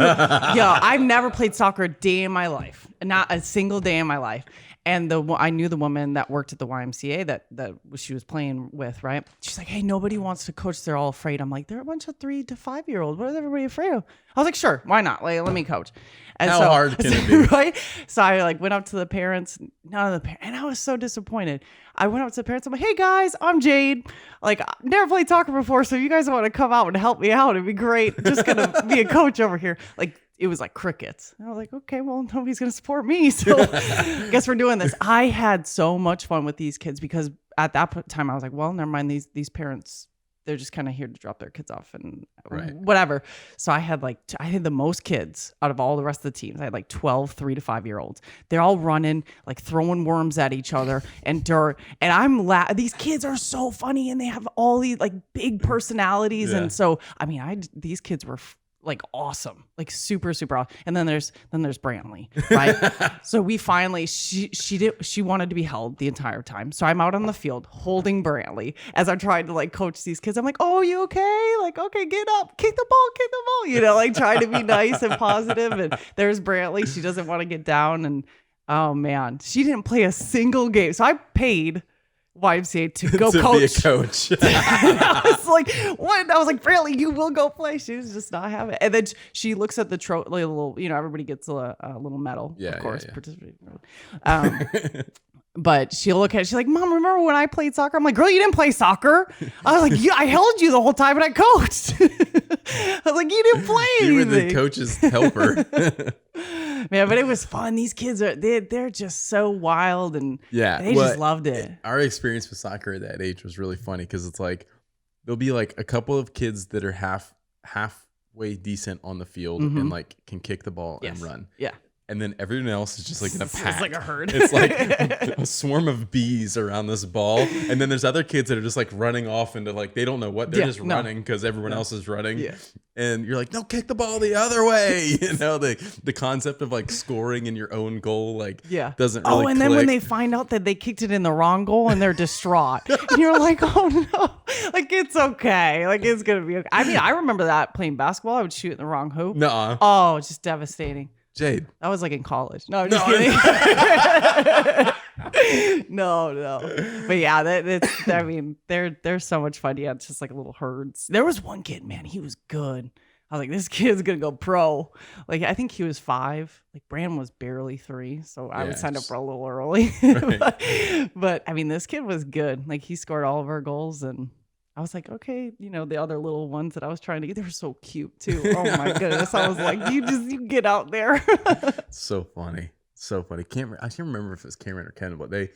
S1: I've never played soccer a day in my life, not a single day in my life. And I knew the woman that worked at the YMCA that she was playing with, right? She's like, hey, nobody wants to coach. They're all afraid. I'm like, they're a bunch of 3 to 5 year olds. What is everybody afraid of? I was like, sure, why not? Like, let me coach. And
S2: How hard can it be?
S1: Right? So I like went up to the parents, none of the parents, and I was so disappointed. I went up to the parents. I'm like, hey guys, I'm Jade. Like, I've never played soccer before, so you guys want to come out and help me out? It'd be great. Just gonna be a coach over here. Like, it was like crickets. And I was like, okay, well, nobody's gonna support me, so I guess we're doing this. I had so much fun with these kids because at that time I was like, well, never mind. These parents, they're just kind of here to drop their kids off and whatever. So I had the most kids out of all the rest of the teams. I had like 12 3 to 5 year olds. They're all running, like throwing worms at each other and dirt. And I'm these kids are so funny and they have all these like big personalities. Yeah. And so, I mean, these kids were like awesome, like super, super awesome. And then there's Brantley, right? So we finally, she wanted to be held the entire time. So I'm out on the field holding Brantley as I'm trying to like coach these kids. I'm like, oh, you okay? Like, okay, get up, kick the ball, like trying to be nice and positive. And there's Brantley. She doesn't want to get down. And oh man, she didn't play a single game. So I paid YMCA to go
S2: to
S1: coach.
S2: Be a coach.
S1: I was like, what? I was like, Brantley, you will go play. She was just not having it. And then she looks at the little, everybody gets a little medal, of course, participating. But she'll look at it. She's like, Mom, remember when I played soccer? I'm like, girl, you didn't play soccer. I was like, yeah, I held you the whole time and I coached. I was like, you didn't play anything.
S2: You were the coach's helper.
S1: Man, but it was fun. These kids they're just so wild and they just loved it.
S2: Our experience with soccer at that age was really funny because it's like there'll be like a couple of kids that are halfway decent on the field and like can kick the ball and run.
S1: Yeah.
S2: And then everyone else is just like in a pack.
S1: It's like a herd.
S2: It's like a swarm of bees around this ball. And then there's other kids that are just like running off into like, they don't know what. They're just running because everyone else is running.
S1: Yeah.
S2: And you're like, no, kick the ball the other way. You know, the concept of like scoring in your own goal, like doesn't really
S1: and then when they find out that they kicked it in the wrong goal and they're distraught. And you're like, oh no, like it's okay. Like it's going to be okay. I mean, I remember that playing basketball. I would shoot in the wrong hoop.
S2: Nuh-uh.
S1: Oh, it's just devastating.
S2: Jade.
S1: That was like in college. No, I'm just kidding. No. But yeah, I mean, they're so much fun. Yeah, it's just like little herds. There was one kid, man, he was good. I was like, this kid's gonna go pro. Like, I think he was 5. Like, Brandon was barely 3, so I would sign up for a little early.
S2: Right.
S1: but I mean, this kid was good. Like, he scored all of our goals, and I was like, okay, the other little ones that I was trying to get, they were so cute too. Oh my goodness. I was like, you get out there.
S2: So funny. So funny. I can't remember if it was Cameron or Kendall, but they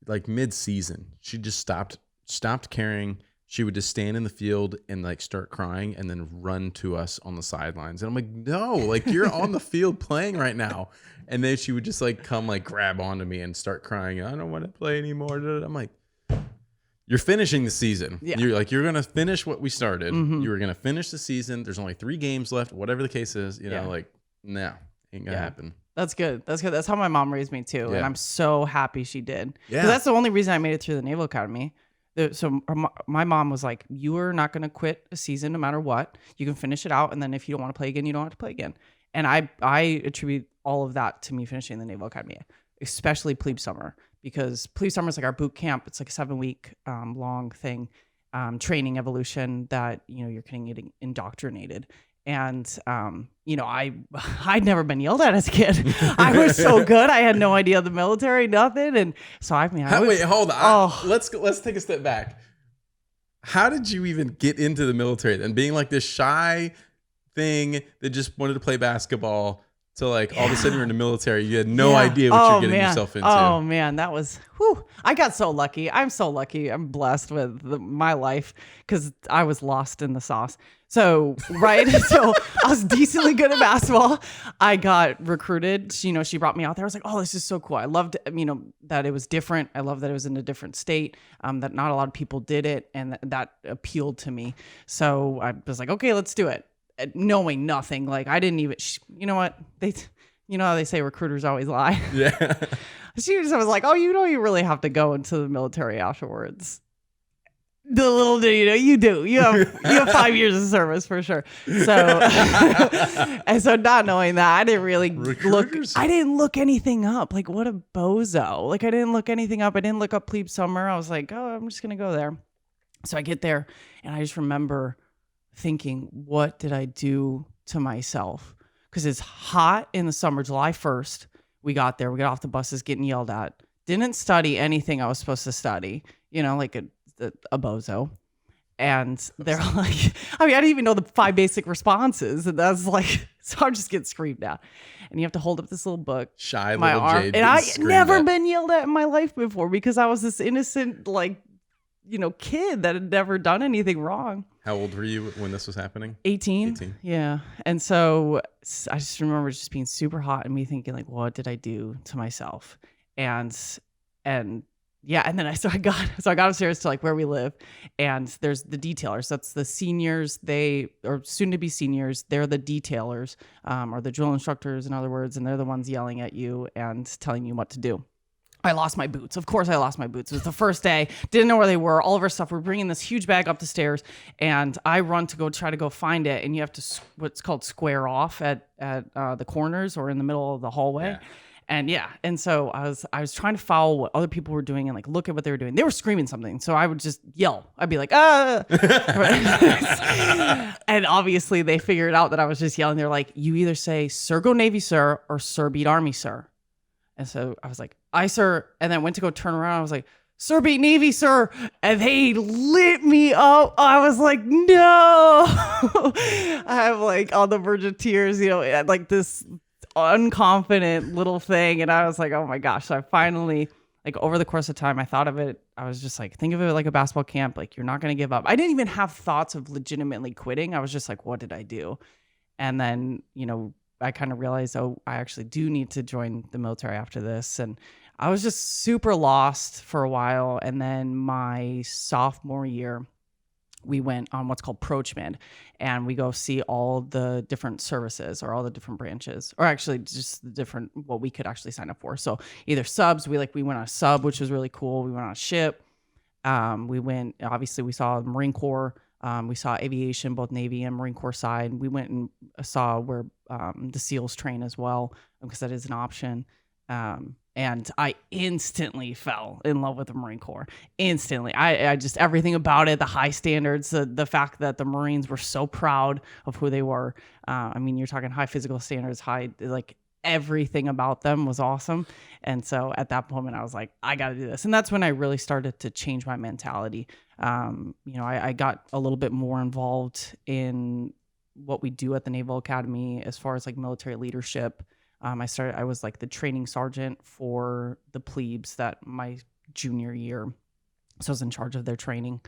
S2: like mid-season, she just stopped caring. She would just stand in the field and like start crying and then run to us on the sidelines. And I'm like, no, like you're on the field playing right now. And then she would just like come like grab onto me and start crying. I don't want to play anymore. I'm like, you're finishing the season. Yeah. You're going to finish what we started. Mm-hmm. You were going to finish the season. There's only 3 games left, whatever the case is, like, no, ain't going to happen.
S1: That's good. That's how my mom raised me too.
S2: Yeah.
S1: And I'm so happy she did.
S2: Yeah.
S1: 'Cause that's the only reason I made it through the Naval Academy. So my mom was like, you are not going to quit a season no matter what. You can finish it out. And then if you don't want to play again, you don't have to play again. And I attribute all of that to me finishing the Naval Academy, especially plebe summer. Because plebe summer is like our boot camp. It's like a 7-week long thing, training evolution that, you're getting indoctrinated. And, I'd never been yelled at as a kid. I was so good. I had no idea the military, nothing. And so
S2: wait, hold on. Let's take a step back. How did you even get into the military then? Being like this shy thing that just wanted to play basketball. So like all of a sudden you're in the military, you had no idea what you're getting yourself into.
S1: Oh man, that was, I got so lucky. I'm so lucky. I'm blessed with my life because I was lost in the sauce. So, right. So I was decently good at basketball. I got recruited. She brought me out there. I was like, oh, this is so cool. I loved, that it was different. I love that it was in a different state, that not a lot of people did it. And that appealed to me. So I was like, okay, let's do it. Knowing nothing, like I didn't even, what they, how they say recruiters always lie.
S2: Yeah.
S1: She just was like, oh, you really have to go into the military afterwards. The little do you do. You have 5 years of service for sure. So, and so not knowing that, I didn't really look anything up. Like what a bozo. Like I didn't look anything up. I didn't look up plebe summer. I was like, oh, I'm just gonna go there. So I get there, and I just remember thinking, what did I do to myself? Because it's hot in the summer, July 1st. We got there. We got off the buses getting yelled at. Didn't study anything I was supposed to study, like a bozo. And they're like, I didn't even know the 5 basic responses. And that's like, so I'm just getting screamed at. And you have to hold up this little book.
S2: Shy
S1: my
S2: little
S1: arm.
S2: Jade.
S1: And I never been yelled at in my life before because I was this innocent, kid that had never done anything wrong.
S2: How old were you when this was happening?
S1: 18. Yeah. And so I just remember just being super hot and me thinking like, what did I do to myself? And yeah. And then I got upstairs to like where we live, and there's the detailers. That's the seniors. They are soon to be seniors. They're the detailers, or the drill instructors, in other words. And they're the ones yelling at you and telling you what to do. I lost my boots. Of course I lost my boots. It was the first day. Didn't know where they were. All of our stuff. We're bringing this huge bag up the stairs, and I run to try to go find it. And you have to what's called square off at the corners or in the middle of the hallway. Yeah. And so I was trying to follow what other people were doing and like look at what they were doing. They were screaming something. So I would just yell. I'd be like, ah. And obviously they figured out that I was just yelling. They're like, you either say, Sir, go Navy, sir, or Sir, beat Army, sir. And so I was like, sir, and then went to go turn around. I was like, sir, beat Navy, sir. And they lit me up. I was like, no. I have like on the verge of tears, like this unconfident little thing. And I was like, oh my gosh. So I finally, like over the course of time, I thought of it. I was just like, think of it like a basketball camp. Like, you're not going to give up. I didn't even have thoughts of legitimately quitting. I was just like, what did I do? And then, I kind of realized, I actually do need to join the military after this. And I was just super lost for a while. And then my sophomore year, we went on what's called Prochman, and we go see all the different services or all the different branches, or actually just the different, what we could actually sign up for. So either subs, we went on a sub, which was really cool. We went on a ship. Obviously we saw the Marine Corps. We saw aviation, both Navy and Marine Corps side. We went and saw where the SEALs train as well, because that is an option. And I instantly fell in love with the Marine Corps. Instantly. I just, everything about it, the high standards, the fact that the Marines were so proud of who they were. You're talking high physical standards, like everything about them was awesome. And so at that moment I was like, I got to do this. And that's when I really started to change my mentality. I got a little bit more involved in what we do at the Naval Academy as far as like military leadership. I was like the training sergeant for the plebes that my junior year. So I was in charge of their training,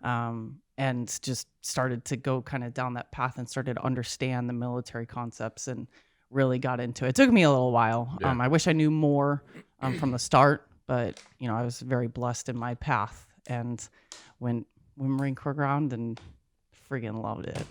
S1: and just started to go kind of down that path and started to understand the military concepts and really got into it. It took me a little while.
S2: Yeah.
S1: I wish I knew more from the start, but I was very blessed in my path and went Marine Corps ground and friggin' loved it.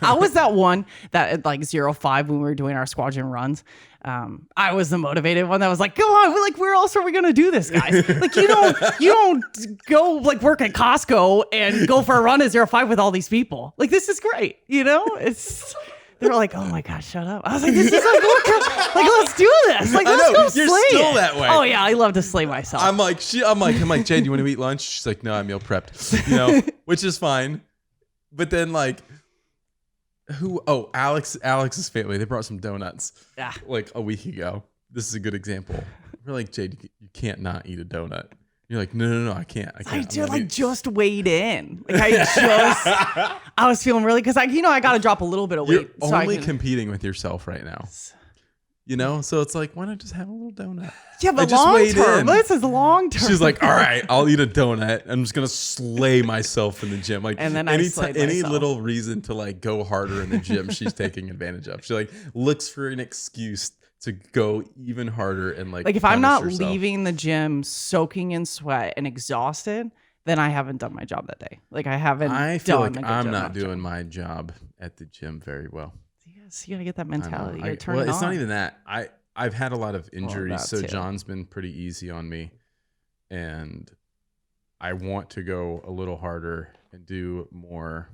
S1: I was that one that at like 05 when we were doing our squadron runs. I was the motivated one that was like, come on, where else are we gonna do this, guys? Like you don't go like work at Costco and go for a run at 05 with all these people. Like this is great, It's they're like, oh my gosh, shut up. I was like, this is like let's do this. Like let's go slay.
S2: You're still
S1: it.
S2: that way.
S1: Oh yeah, I love to slay myself.
S2: I'm like, Jade, you want to eat lunch? She's like, no, I meal prepped. Which is fine. But then like Alex's family, they brought some donuts like a week ago. This is a good example. We're like, Jade, you can't not eat a donut. You're like, no, I can't.
S1: I just weighed in. Like I was feeling really, because I got to drop a little bit of weight.
S2: You're only competing with yourself right now. So it's like, why not just have a little donut?
S1: Yeah, but long term. This is long term.
S2: She's like, all right, I'll eat a donut. I'm just gonna slay myself in the gym. Like,
S1: and then
S2: any little reason to like go harder in the gym, she's taking advantage of. She like looks for an excuse to go even harder and like
S1: if I'm not leaving the gym soaking in sweat and exhausted, then I haven't done my job that day. Like I haven't.
S2: I feel like I'm not doing my job at the gym very well.
S1: Yes, you gotta get that mentality. It's
S2: not even that. I've had a lot of injuries, so John's been pretty easy on me, and I want to go a little harder and do more.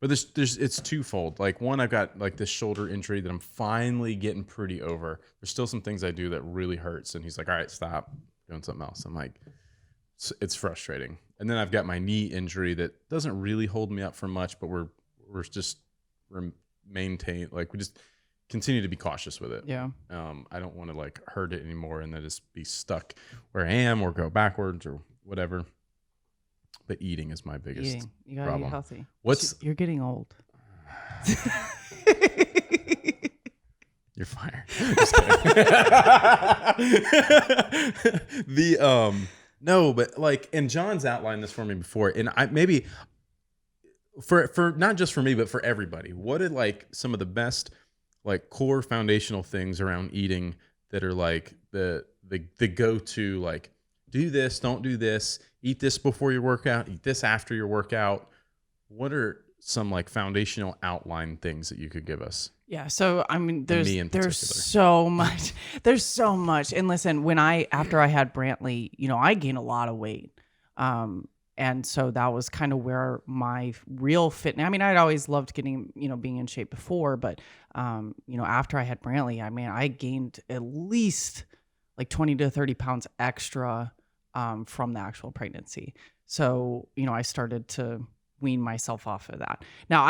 S2: But it's twofold. Like one, I've got like this shoulder injury that I'm finally getting pretty over. There's still some things I do that really hurts, and he's like, "All right, stop doing something else." I'm like, it's frustrating. And then I've got my knee injury that doesn't really hold me up for much, but we're maintain, like we just continue to be cautious with it.
S1: Yeah.
S2: I don't want to like hurt it anymore and then just be stuck where I am or go backwards or whatever. But eating is my biggest
S1: You gotta
S2: problem.
S1: eat healthy. You're getting old.
S2: You're fired. Just kidding. No, but like, and John's outlined this for me before, and I maybe for not just for me, but for everybody. What are like some of the best like core foundational things around eating that are like the go-to, like do this, don't do this, eat this before your workout, eat this after your workout. What are some like foundational outline things that you could give us?
S1: Yeah. So, there's so much. There's so much. And listen, after I had Brantley, I gained a lot of weight. And so that was kind of where my real fitness, I'd always loved getting, being in shape before, but, after I had Brantley, I gained at least like 20 to 30 pounds extra, from the actual pregnancy. So, I started to wean myself off of that. Now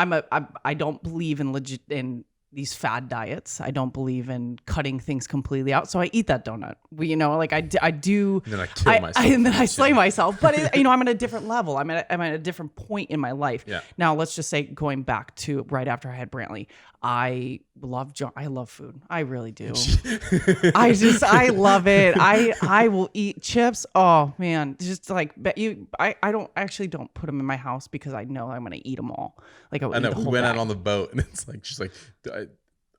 S1: I don't believe in these fad diets. I don't believe in cutting things completely out. So I eat that donut. Like I do.
S2: And then I kill myself.
S1: And then I slay myself. But I'm at a different level. I'm at a different point in my life.
S2: Yeah.
S1: Now let's just say going back to right after I had Brantley, I love food. I really do. I love it. I will eat chips. Oh man, just like I don't put them in my house because I know I'm gonna eat them all. Like
S2: I know we went out on the boat and it's like she's like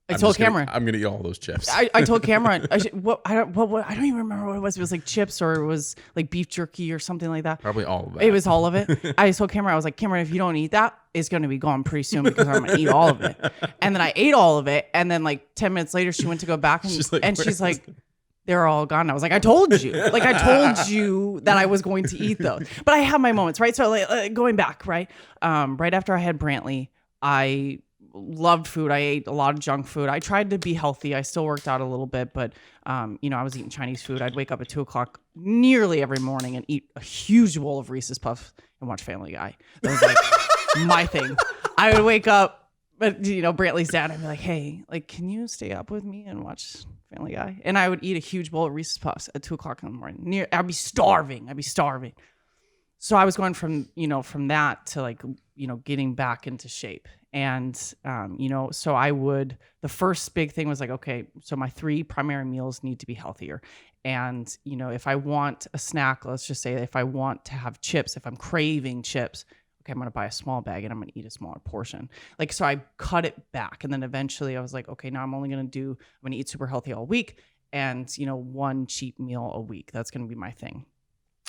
S1: I told Cameron
S2: I'm gonna eat all those chips.
S1: I told Cameron I don't even remember what it was. It was like chips or it was like beef jerky or something like that.
S2: Probably all of that.
S1: It was all of it. I told Cameron, I was like, Cameron, if you don't eat that, it's going to be gone pretty soon because I'm going to eat all of it. And then I ate all of it. And then like 10 minutes later, she went to go back and she's like, they're all gone. I was like, I told you. Like, I told you that I was going to eat those. But I have my moments, right? So like, going back, right? Right after I had Brantley, I loved food. I ate a lot of junk food. I tried to be healthy. I still worked out a little bit, but I was eating Chinese food. I'd wake up at 2:00 nearly every morning and eat a huge bowl of Reese's Puffs and watch Family Guy. That was like my thing. I would wake up, but Brantley's dad, I'd be like, hey, like, can you stay up with me and watch Family Guy? And I would eat a huge bowl of Reese's Puffs at 2:00 in the morning. I'd be starving. So I was going from that to like, getting back into shape. And, so the first big thing was like, okay, so my 3 primary meals need to be healthier. And, if I want a snack, let's just say if I want to have chips, if I'm craving chips, okay, I'm going to buy a small bag and I'm going to eat a smaller portion. Like, so I cut it back. And then eventually I was like, okay, now I'm going to eat super healthy all week and, 1 cheat meal a week. That's going to be my thing.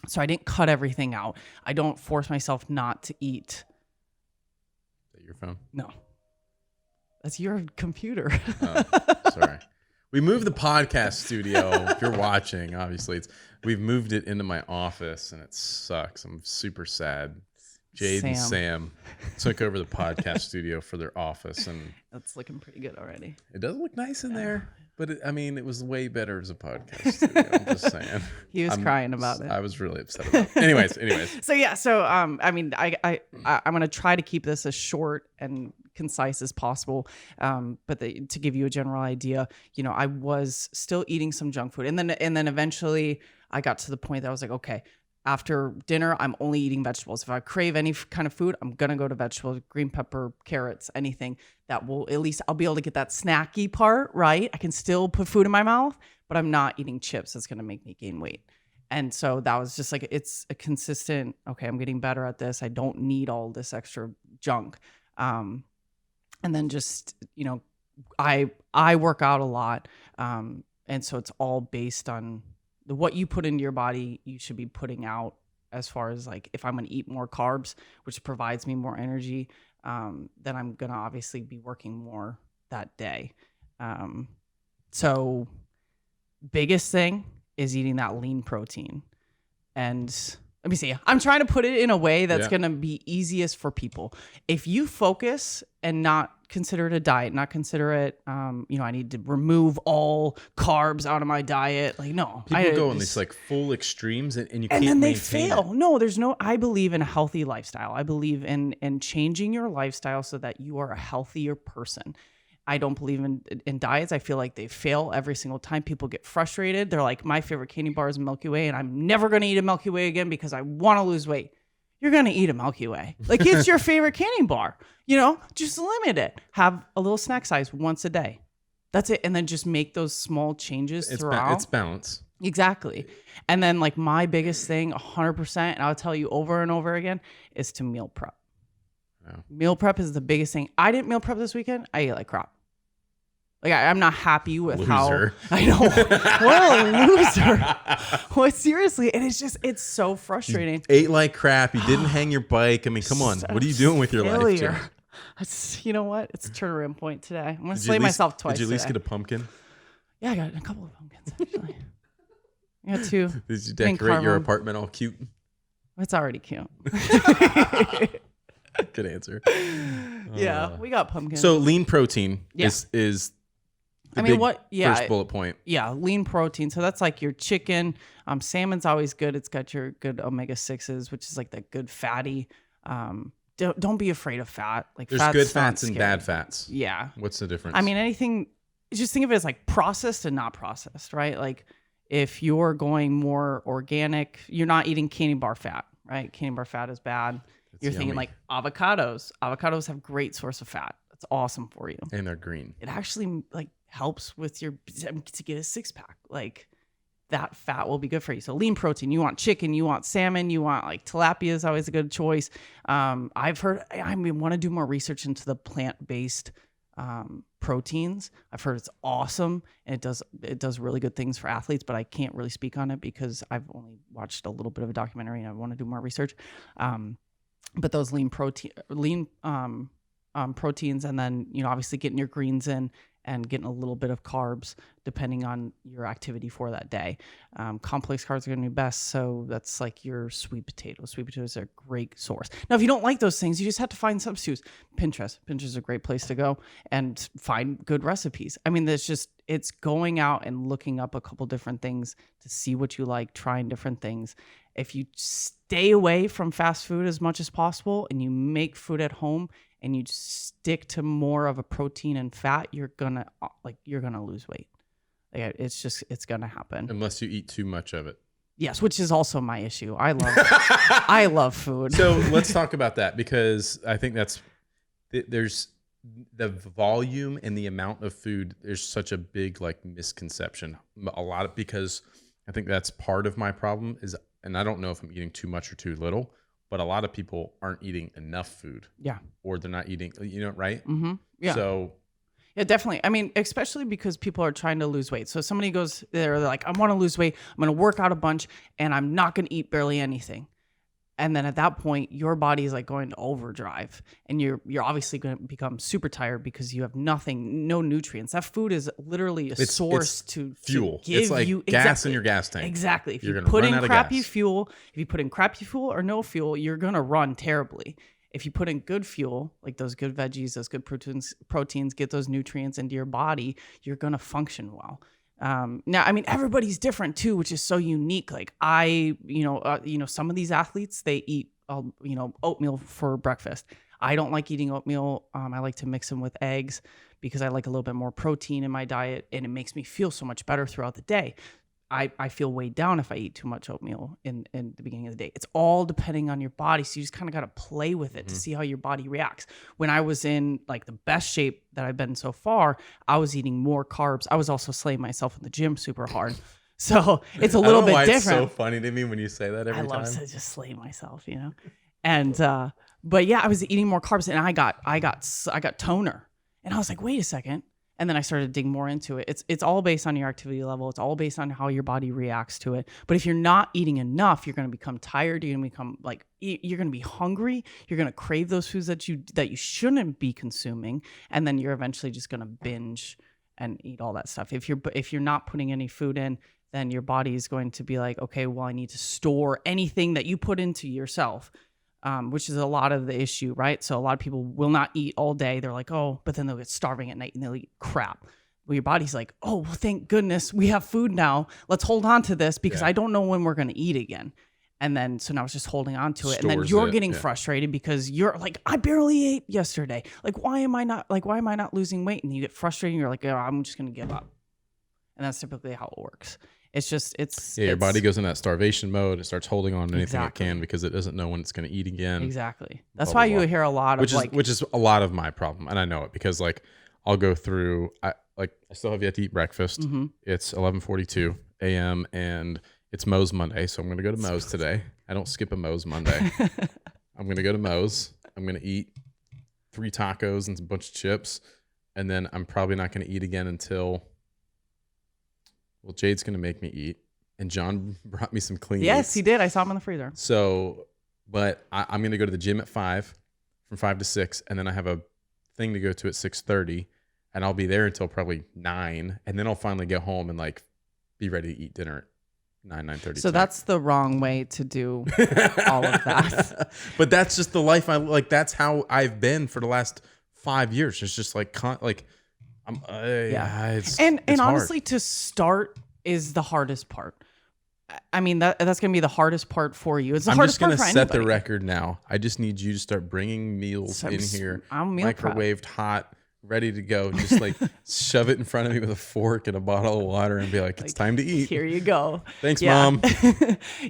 S1: So I didn't cut everything out. I don't force myself not to eat.
S2: Your phone?
S1: No. That's your computer.
S2: Oh, sorry. We moved the podcast studio. If you're watching, obviously, we've moved it into my office and it sucks. I'm super sad. Jade and Sam took over the podcast studio for their office, and
S1: that's looking pretty good already.
S2: It does look nice in there, but it was way better as a podcast studio. I'm just saying.
S1: He was crying about it.
S2: I was really upset about it. Anyways.
S1: So yeah, I'm gonna try to keep this as short and concise as possible. But to give you a general idea, I was still eating some junk food, and then eventually I got to the point that I was like, okay, after dinner, I'm only eating vegetables. If I crave any kind of food, I'm going to go to vegetables, green pepper, carrots, anything that will, at least I'll be able to get that snacky part, right? I can still put food in my mouth, but I'm not eating chips. That's going to make me gain weight. And so that was just like, it's a consistent, okay, I'm getting better at this. I don't need all this extra junk. And then just, I work out a lot. And so it's all based on what you put into your body, you should be putting out, as far as like, if I'm going to eat more carbs, which provides me more energy, then I'm going to obviously be working more that day. So biggest thing is eating that lean protein. And let me see, I'm trying to put it in a way that's going to be easiest for people. If you focus and not consider it a diet, not consider it, I need to remove all carbs out of my diet. Like, no.
S2: People go on these like full extremes and you can't maintain.
S1: And then they fail. No, I believe in a healthy lifestyle. I believe in changing your lifestyle so that you are a healthier person. I don't believe in diets. I feel like they fail every single time. People get frustrated. They're like, my favorite candy bar is Milky Way, and I'm never going to eat a Milky Way again because I want to lose weight. You're going to eat a Milky Way. Like, it's your favorite candy bar. Just limit it. Have a little snack size once a day. That's it. And then just make those small changes throughout.
S2: It's balance.
S1: Exactly. And then like my biggest thing, 100%, and I'll tell you over and over again, is to meal prep. Wow. Meal prep is the biggest thing. I didn't meal prep this weekend. I ate like crap. Like, I'm not happy with how I know. What a loser. Well, seriously. And it's so frustrating.
S2: You ate like crap. You didn't hang your bike. I mean, come on. What are you doing with your life, Jim?
S1: You know what? It's a turnaround point today. I'm going to slay myself twice.
S2: Did you at least get a pumpkin?
S1: Yeah, I got a couple of pumpkins, actually. I got 2.
S2: Did you decorate your apartment all cute?
S1: It's already cute.
S2: Good answer.
S1: Yeah, we got pumpkins.
S2: So lean protein is first bullet point.
S1: Yeah, lean protein. So that's like your chicken. Salmon's always good. It's got your good omega-6s, which is like that good fatty don't be afraid of fat. Like
S2: There's
S1: fat's
S2: good
S1: not
S2: fats and
S1: scary.
S2: bad fats.
S1: Yeah.
S2: What's the difference?
S1: I mean, anything, just think of it as like processed and not processed, right? Like if you're going more organic, you're not eating candy bar fat, right? Candy bar fat is bad. You're thinking
S2: yummy.
S1: like avocados. Avocados have great source of fat. That's awesome for you.
S2: And they're green.
S1: It actually like helps with your, to get a 6-pack. Like that fat will be good for you. So lean protein, you want chicken, you want salmon, you want like tilapia is always a good choice. I've heard, I want to do more research into the plant-based proteins. I've heard it's awesome and it does really good things for athletes, but I can't really speak on it because I've only watched a little bit of a documentary and I want to do more research. But those lean proteins, and then, you know, obviously getting your greens in and getting a little bit of carbs depending on your activity for that day. Complex carbs are going to be best. So that's like your sweet potatoes. Sweet potatoes are a great source. Now, if you don't like those things, you just have to find substitutes. Pinterest is a great place to go and find good recipes. I mean, it's going out and looking up a couple different things to see what you like, trying different things. If you stay away from fast food as much as possible and you make food at home and you stick to more of a protein and fat, you're gonna lose weight. Like, it's gonna happen.
S2: Unless you eat too much of it.
S1: Yes, which is also my issue. I love food.
S2: So let's talk about that, because I think there's the volume and the amount of food. There's such a big like misconception. Because I think that's part of my problem is, and I don't know if I'm eating too much or too little, but a lot of people aren't eating enough food.
S1: Yeah.
S2: Or they're not eating, right?
S1: Mm-hmm. Yeah.
S2: So.
S1: Yeah, definitely. I mean, especially because people are trying to lose weight. So somebody goes there, they're like, I want to lose weight. I'm going to work out a bunch and I'm not going to eat barely anything. And then at that point, your body is like going to overdrive and you're obviously going to become super tired because you have no nutrients. That food is literally a source to
S2: fuel.
S1: To give
S2: it's like
S1: you
S2: gas in your gas tank.
S1: Exactly. If
S2: you're
S1: you put in
S2: run
S1: crappy fuel, or no fuel, you're going to run terribly. If you put in good fuel, like those good veggies, those good proteins, get those nutrients into your body, you're going to function well. Now, I mean, everybody's different too, which is so unique. Like some of these athletes, they eat, oatmeal for breakfast. I don't like eating oatmeal. I like to mix them with eggs because I like a little bit more protein in my diet and it makes me feel so much better throughout the day. I feel weighed down if I eat too much oatmeal in the beginning of the day. It's all depending on your body. So you just kind of got to play with it to see how your body reacts. When I was in like the best shape that I've been so far, I was eating more carbs. I was also slaying myself in the gym super hard. So it's a little bit different. It's
S2: so funny to me when you say that every time.
S1: I love to just slay myself, And, but yeah, I was eating more carbs and I got toner and I was like, wait a second. And then I started to dig more into it. It's all based on your activity level. It's all based on how your body reacts to it. But if you're not eating enough, you're going to become tired. You're going to become like, you're going to be hungry. You're going to crave those foods that you shouldn't be consuming. And then you're eventually just going to binge and eat all that stuff. If you're not putting any food in, then your body is going to be like, okay, well, I need to store anything that you put into yourself. Which is a lot of the issue, right? So a lot of people will not eat all day. They're like, oh, but then they'll get starving at night and they'll eat crap. Well, your body's like, oh, well, thank goodness we have food now. Let's hold on to this because I don't know when we're going to eat again. And then, so now it's just holding on to it. And then you're getting frustrated because you're like, I barely ate yesterday. Like, why am I not losing weight? And you get frustrated and you're like, oh, I'm just going to give up. And that's typically how it works. Your
S2: body goes in that starvation mode. It starts holding on to anything it can because it doesn't know when it's going to eat again.
S1: Exactly. That's why you hear a lot of
S2: which is a lot of my problem, and I know it because like I'll go through. I still have yet to eat breakfast. Mm-hmm. It's 11:42 a.m. and it's Moe's Monday, so I'm going to go to Moe's today. I don't skip a Moe's Monday. I'm going to go to Moe's. I'm going to eat 3 tacos and a bunch of chips, and then I'm probably not going to eat again until. Well, Jade's going to make me eat. And John brought me some clean
S1: Yes, he did. I saw him in the freezer.
S2: So, but I'm going to go to the gym at 5, from 5 to 6. And then I have a thing to go to at 6:30. And I'll be there until probably 9. And then I'll finally get home and like be ready to eat dinner at 9:30.
S1: So that's the wrong way to do all of that.
S2: But that's just the life that's how I've been for the last 5 years. It's just like, it's
S1: and
S2: hard.
S1: honestly, to start is the hardest part. I mean, that's going to be the hardest part for you. It's the
S2: I'm
S1: hardest
S2: just going to
S1: part for
S2: set the
S1: anybody.
S2: record now. I just need you to start bringing meals
S1: So
S2: in here,
S1: I'm meal prep.
S2: microwaved, hot, ready to go. Just like shove it in front of me with a fork and a bottle of water and be like, it's time to eat.
S1: Here you go.
S2: Thanks,
S1: Yeah.
S2: Mom.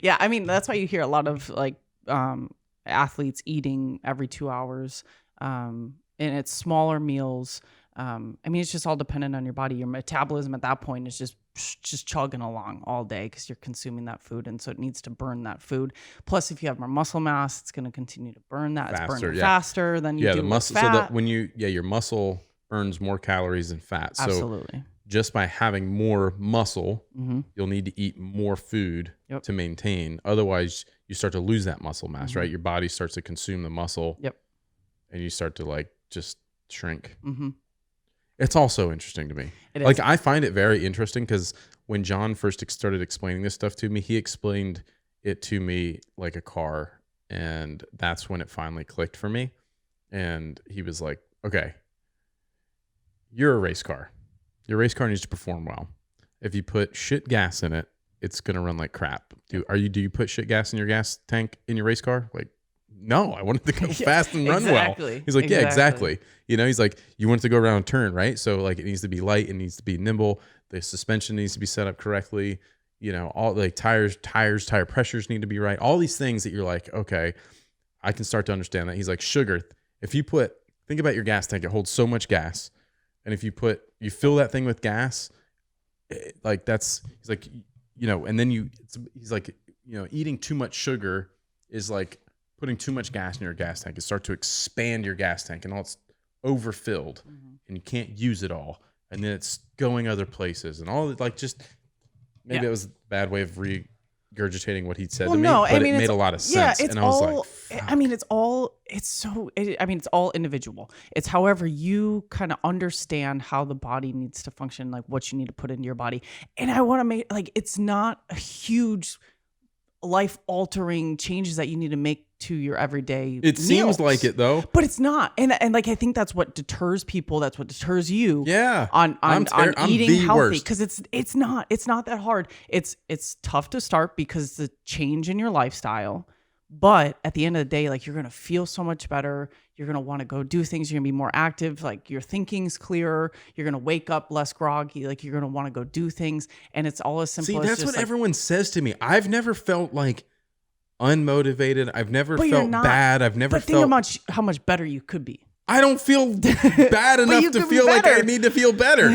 S1: Yeah, I mean, that's why you hear a lot of like athletes eating every 2 hours, and it's smaller meals. I mean, it's just all dependent on your body. Your metabolism at that point is just chugging along all day because you're consuming that food, and so it needs to burn that food. Plus, if you have more muscle mass, it's going to continue to burn that. It's burning faster than you do
S2: the muscle.
S1: with fat.
S2: So that when your muscle burns more calories than fat. So
S1: Absolutely.
S2: just by having more muscle, you'll need to eat more food to maintain. Otherwise, you start to lose that muscle mass, right? Your body starts to consume the muscle.
S1: Yep.
S2: And you start to like just shrink. It's also interesting to me.
S1: It
S2: like
S1: is.
S2: I find it very interesting because when John first started explaining this stuff to me, he explained it to me like a car, and that's when it finally clicked for me. And he was like, "Okay, you're a race car. Your race car needs to perform well. If you put shit gas in it, it's gonna run like crap. Do you put shit gas in your gas tank in your race car? Like, no, I want it to go fast and run well." He's like, yeah, exactly. You know, he's like, you want it to go around and turn, right? So like it needs to be light, it needs to be nimble, the suspension needs to be set up correctly, you know, all like tire pressures need to be right. All these things that you're like, okay, I can start to understand that. He's like, sugar, think about your gas tank, it holds so much gas. And if you fill that thing with gas, he's like, you know, and then he's like, you know, eating too much sugar is like putting too much gas in your gas tank. It starts to expand your gas tank, and all it's overfilled, and you can't use it all, and then it's going other places, and all like just maybe it was a bad way of regurgitating what he said to me, but it made a lot of sense.
S1: It's
S2: and I was like, fuck.
S1: I mean, it's all individual. It's however you kind of understand how the body needs to function, like what you need to put into your body. And I want to make like it's not a huge life altering changes that you need to make to your everyday
S2: It
S1: meals.
S2: seems like it though,
S1: but it's not. And like I think that's what deters people. That's what deters you.
S2: Yeah.
S1: On eating healthy, because it's not that hard. It's tough to start because the change in your lifestyle. But at the end of the day, like you're gonna feel so much better. You're gonna want to go do things. You're gonna be more active. Like your thinking's clearer. You're gonna wake up less groggy. Like you're gonna want to go do things. And it's all as simple as
S2: that's
S1: just
S2: what everyone says to me. I've never felt like unmotivated. I've never felt bad. I've never felt.
S1: Think about how much better you could be.
S2: I don't feel bad enough to feel like I need to feel better.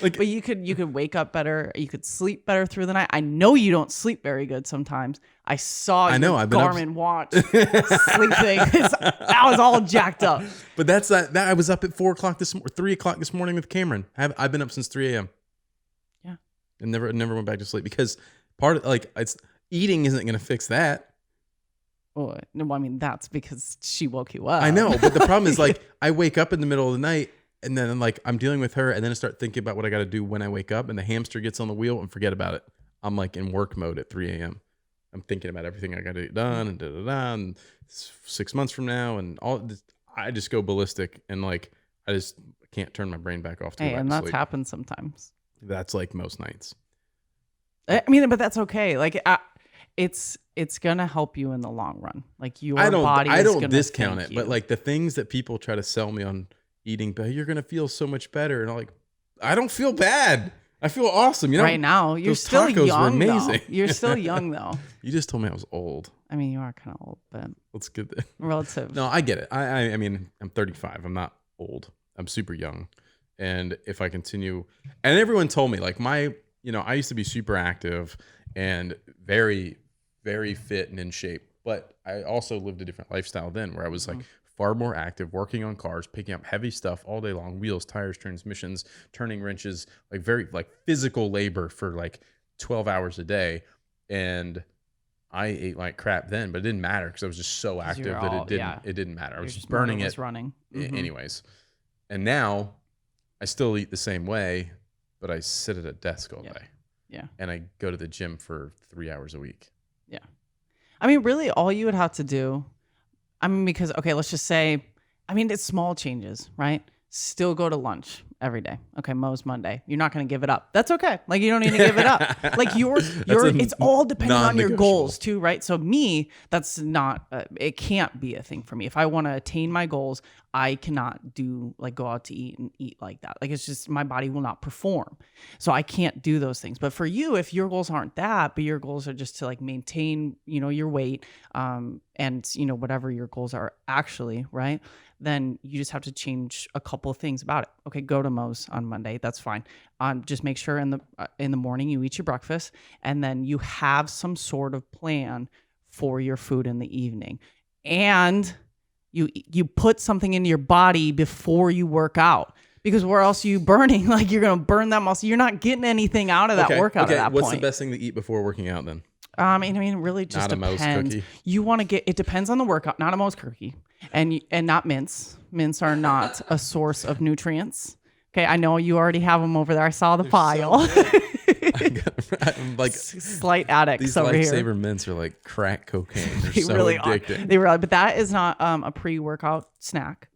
S2: Like,
S1: but you could wake up better. You could sleep better through the night. I know you don't sleep very good sometimes. I saw your Garmin watch sleep thing. I was all jacked up.
S2: But that's that. I was up at 3 o'clock this morning with Cameron. I've been up since 3 a.m.
S1: Yeah,
S2: and never went back to sleep because part of it's eating isn't going to fix that.
S1: Oh, no, I mean, that's because she woke you up.
S2: I know, but the problem is like I wake up in the middle of the night and then like I'm dealing with her and then I start thinking about what I got to do when I wake up and the hamster gets on the wheel and forget about it. I'm like in work mode at 3 a.m. I'm thinking about everything I got to get done and and 6 months from now and all this, I just go ballistic and like I just can't turn my brain back off.
S1: And that's happened sometimes.
S2: That's like most nights.
S1: I mean, but that's okay. Like it's gonna help you in the long run. Like your body. I don't
S2: discount it, but like the things that people try to sell me on eating, but you're gonna feel so much better, and I'm like, I don't feel bad. I feel awesome. You know,
S1: right now you're still young. Though. You're still young though.
S2: You just told me I was old.
S1: I mean, you are kind of old, but
S2: let's get that
S1: relative.
S2: No, I get it. I mean, I'm 35. I'm not old. I'm super young, and if I continue, and everyone told me like I used to be super active and very, very fit and in shape, but I also lived a different lifestyle then where I was like far more active, working on cars, picking up heavy stuff all day long, wheels, tires, transmissions, turning wrenches, like very like physical labor for like 12 hours a day. And I ate like crap then, but it didn't matter because I was just so active that it didn't matter. I was just burning it
S1: running
S2: anyways. And now I still eat the same way, but I sit at a desk all day.
S1: Yeah.
S2: And I go to the gym for 3 hours a week.
S1: Yeah. I mean, really all you would have to do, I mean, because, okay, let's just say, I mean, it's small changes, right? still go to lunch every day. Okay, Mo's Monday. You're not going to give it up. That's okay. Like, you don't need to give it up. Like, it's all depending on your goals too, right? So me, that's not, it can't be a thing for me. If I want to attain my goals, I cannot do like go out to eat and eat like that. Like, it's just, my body will not perform. So I can't do those things. But for you, if your goals aren't that, but your goals are just to like maintain, your weight, and whatever your goals are actually, right? Then you just have to change a couple of things about it. Okay, go to Mo's on Monday. That's fine. Just make sure in the morning you eat your breakfast, and then you have some sort of plan for your food in the evening, and you put something into your body before you work out. Because where else are you burning? Like, you're gonna burn that muscle. You're not getting anything out of that workout at that point.
S2: What's the best thing to eat before working out then?
S1: I mean, it really just depends. Not a Mo's cookie. You want to get, it depends on the workout, not a Mo's cookie, and not mints. Mints are not a source of nutrients. Okay, I know you already have them over there. I saw the pile.
S2: I'm like
S1: slight addicts
S2: these
S1: over here.
S2: These lifesaver mints are like crack cocaine. They're
S1: they
S2: so
S1: really
S2: addicting.
S1: Are. They really, but that is not a pre-workout snack.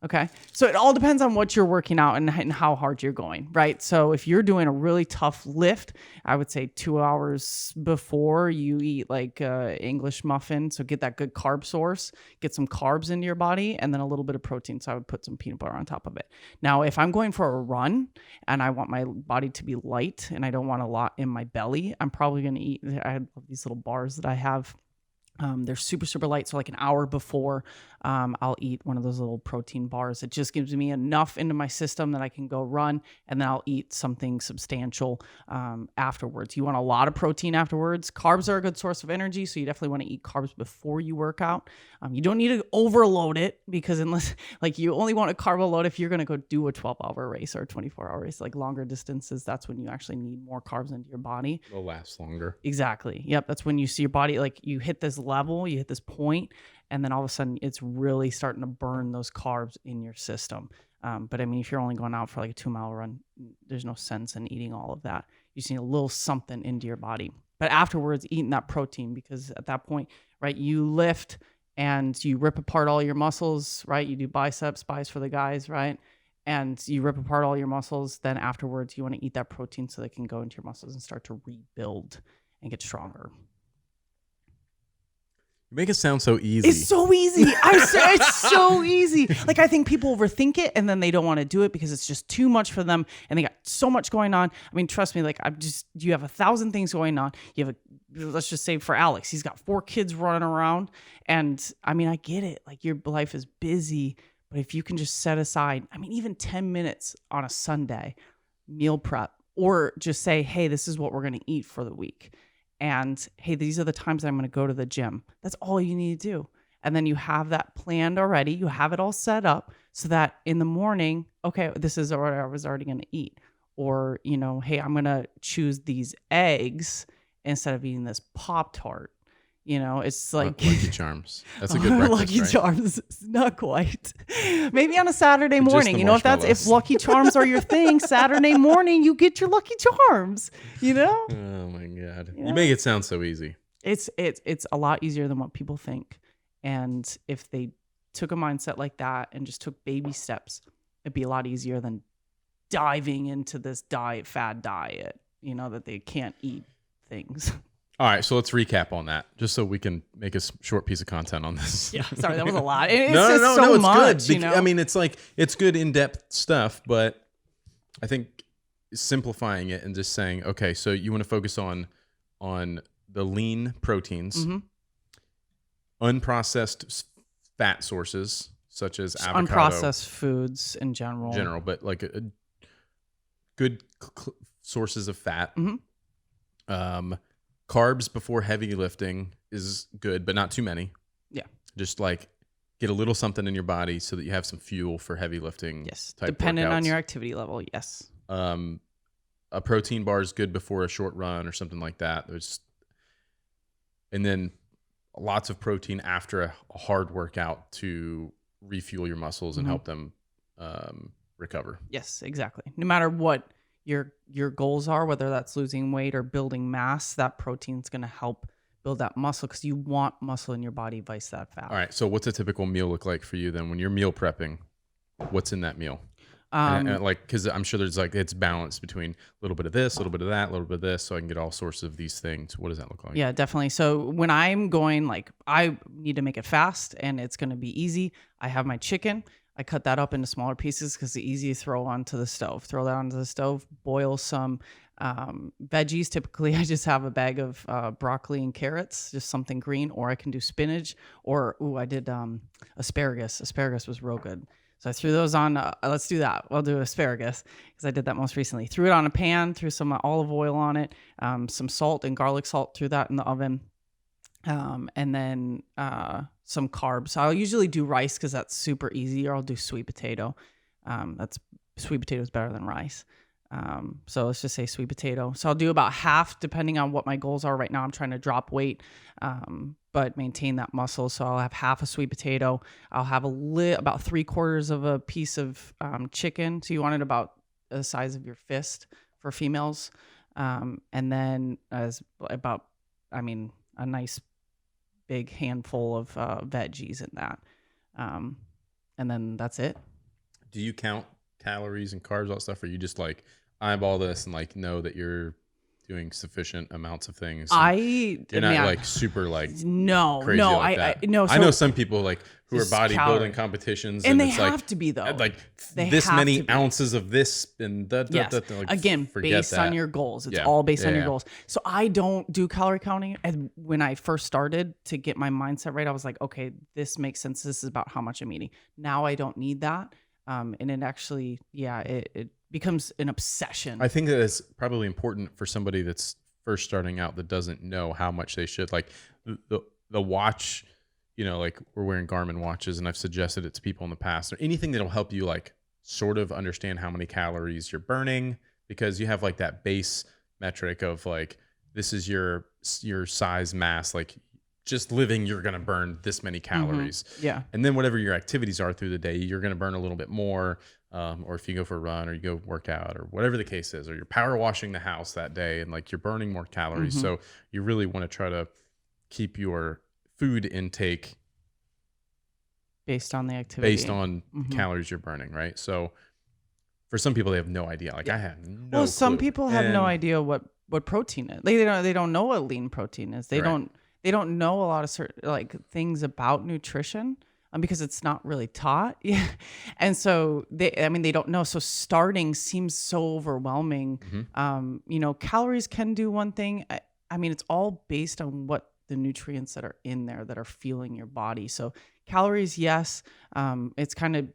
S1: Okay. So it all depends on what you're working out and how hard you're going, right? So if you're doing a really tough lift, I would say 2 hours before you eat like English muffin. So get that good carb source, get some carbs into your body, and then a little bit of protein. So I would put some peanut butter on top of it. Now, if I'm going for a run and I want my body to be light and I don't want a lot in my belly, I'm probably going to eat, I have these little bars that I have. They're super, super light. So like an hour before, I'll eat one of those little protein bars. It just gives me enough into my system that I can go run, and then I'll eat something substantial afterwards. You want a lot of protein afterwards. Carbs are a good source of energy, so you definitely want to eat carbs before you work out. You don't need to overload it, because unless like you only want a carb load if you're going to go do a 12-hour race or a 24-hour race, like longer distances, that's when you actually need more carbs into your body.
S2: It'll last longer.
S1: Exactly. Yep. That's when you see your body, like you hit this level, you hit this point, and then all of a sudden it's really starting to burn those carbs in your system. But I mean, if you're only going out for like a 2-mile run, there's no sense in eating all of that. You just need a little something into your body. But afterwards, eating that protein, because at that point, right, you lift and you rip apart all your muscles, right? You do biceps for the guys, right? And you rip apart all your muscles. Then afterwards, you want to eat that protein so they can go into your muscles and start to rebuild and get stronger.
S2: You make it sound so easy.
S1: It's so easy. It's so easy. Like, I think people overthink it, and then they don't want to do it because it's just too much for them, and they got so much going on. I mean, trust me, like, you have 1,000 things going on. You have let's just say for Alex, he's got 4 kids running around, and I mean, I get it. Like, your life is busy, but if you can just set aside, I mean, even 10 minutes on a Sunday, meal prep, or just say, hey, this is what we're going to eat for the week. And hey, these are the times that I'm going to go to the gym. That's all you need to do. And then you have that planned already. You have it all set up so that in the morning, okay, this is what I was already going to eat. Or, hey, I'm going to choose these eggs instead of eating this Pop-Tart. It's like
S2: Lucky Charms. That's a good breakfast,
S1: Lucky
S2: right?
S1: Charms, not quite. Maybe on a Saturday morning. If Lucky Charms are your thing, Saturday morning you get your Lucky Charms.
S2: Oh my God, you make it sound so easy.
S1: It's a lot easier than what people think. And if they took a mindset like that and just took baby steps, it'd be a lot easier than diving into this fad diet. That they can't eat things.
S2: All right, so let's recap on that, just so we can make a short piece of content on this.
S1: Yeah, sorry, that was a lot. It's
S2: no, it's
S1: much,
S2: good. I mean, it's good in-depth stuff, but I think simplifying it and just saying, okay, so you want to focus on the lean proteins, unprocessed fat sources such as avocado,
S1: unprocessed foods in general,
S2: but like a good sources of fat. Carbs before heavy lifting is good, but not too many. Yeah. Just like get a little something in your body so that you have some fuel for heavy lifting.
S1: Yes.
S2: Type
S1: Depending
S2: workouts.
S1: on your activity level. Yes.
S2: A protein bar is good before a short run or something like that. And then lots of protein after a hard workout to refuel your muscles and help them recover.
S1: Yes, exactly. No matter what your goals are, whether that's losing weight or building mass, that protein's going to help build that muscle, because you want muscle in your body, vice that fat.
S2: All right. So what's a typical meal look like for you then when you're meal prepping? What's in that meal? And like, because I'm sure there's like, it's balanced between a little bit of this, a little bit of that, a little bit of this, so I can get all sorts of these things. What does that look like?
S1: Yeah, definitely. So when I'm going, like, I need to make it fast and it's going to be easy. I have my chicken. I cut that up into smaller pieces because it's easy to throw onto the stove. Throw that onto the stove, boil some veggies. Typically, I just have a bag of broccoli and carrots, just something green, or I can do spinach, or, I did asparagus. Asparagus was real good. So I threw those on. Let's do that. We'll do asparagus because I did that most recently. Threw it on a pan, threw some olive oil on it, some salt and garlic salt, threw that in the oven. And then some carbs. So I'll usually do rice because that's super easy, or I'll do sweet potato. Sweet potato is better than rice. So let's just say sweet potato. So I'll do about half, depending on what my goals are. Right now, I'm trying to drop weight, but maintain that muscle. So I'll have half a sweet potato. I'll have about 3/4 of a piece of chicken. So you want it about the size of your fist for females. And then a nice big handful of veggies in that. And then that's it.
S2: Do you count calories and carbs, all that stuff, or you just like eyeball this and like know that you're doing sufficient amounts of things? You're not like super like crazy like that.
S1: no.
S2: I know some people like who are bodybuilding competitions,
S1: and they
S2: it's
S1: have to be though.
S2: Like this many ounces of this and that.
S1: Yes.
S2: Like,
S1: again, based on your goals. It's all based on your goals. So I don't do calorie counting. And when I first started to get my mindset right, I was like, okay, this makes sense. This is about how much I'm eating. Now I don't need that. And it actually, it becomes an obsession.
S2: I think that it's probably important for somebody that's first starting out that doesn't know how much they should. Like the watch, like we're wearing Garmin watches, and I've suggested it to people in the past, or anything that'll help you like sort of understand how many calories you're burning, because you have like that base metric of like, this is your size mass, like just living, you're going to burn this many calories.
S1: Mm-hmm. Yeah.
S2: And then whatever your activities are through the day, you're going to burn a little bit more. Or if you go for a run or you go work out or whatever the case is, or you're power washing the house that day and like you're burning more calories. Mm-hmm. So you really want to try to keep your food intake
S1: based on the activity,
S2: based on calories you're burning. Right. So for some people, they have no idea. Like I have no clue.
S1: Some people have no idea what protein is. They don't know what lean protein is. They don't know a lot of certain like things about nutrition because it's not really taught. Yeah. And so they don't know. So starting seems so overwhelming. Mm-hmm. Calories can do one thing. It's all based on what the nutrients that are in there that are fueling your body. So calories, yes. It's kind of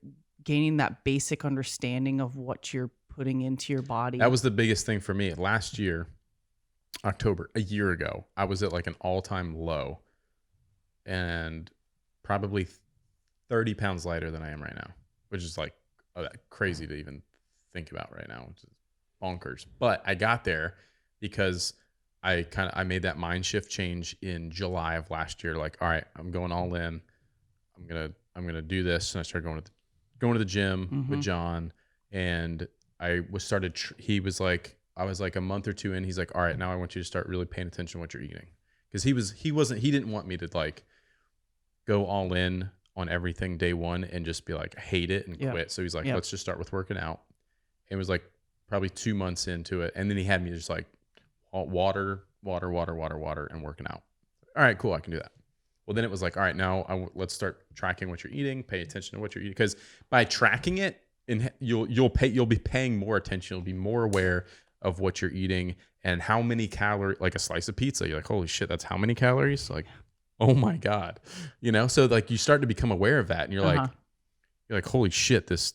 S1: gaining that basic understanding of what you're putting into your body.
S2: That was the biggest thing for me. Last year, October, a year ago, I was at like an all-time low and probably 30 pounds lighter than I am right now, which is like crazy to even think about right now, which is bonkers. But I got there because I made that mind shift change in July of last year. Like, all right, I'm going all in. I'm gonna do this, and I started going to the gym with John, and I he was like, I was like a month or two in. He's like, all right, now I want you to start really paying attention to what you're eating, because he didn't want me to like go all in on everything day one and just be like hate it and quit. So he's like, let's just start with working out. It was like probably 2 months into it, and then he had me just like water, and working out. All right, cool, I can do that. Well, then it was like, all right, now let's start tracking what you're eating, pay attention to what you're eating, because by tracking it, and you'll be paying more attention, you'll be more aware of what you're eating and how many calories. Like a slice of pizza, you're like, holy shit, that's how many calories? Like, oh my God, so like you start to become aware of that, and you're like, holy shit, this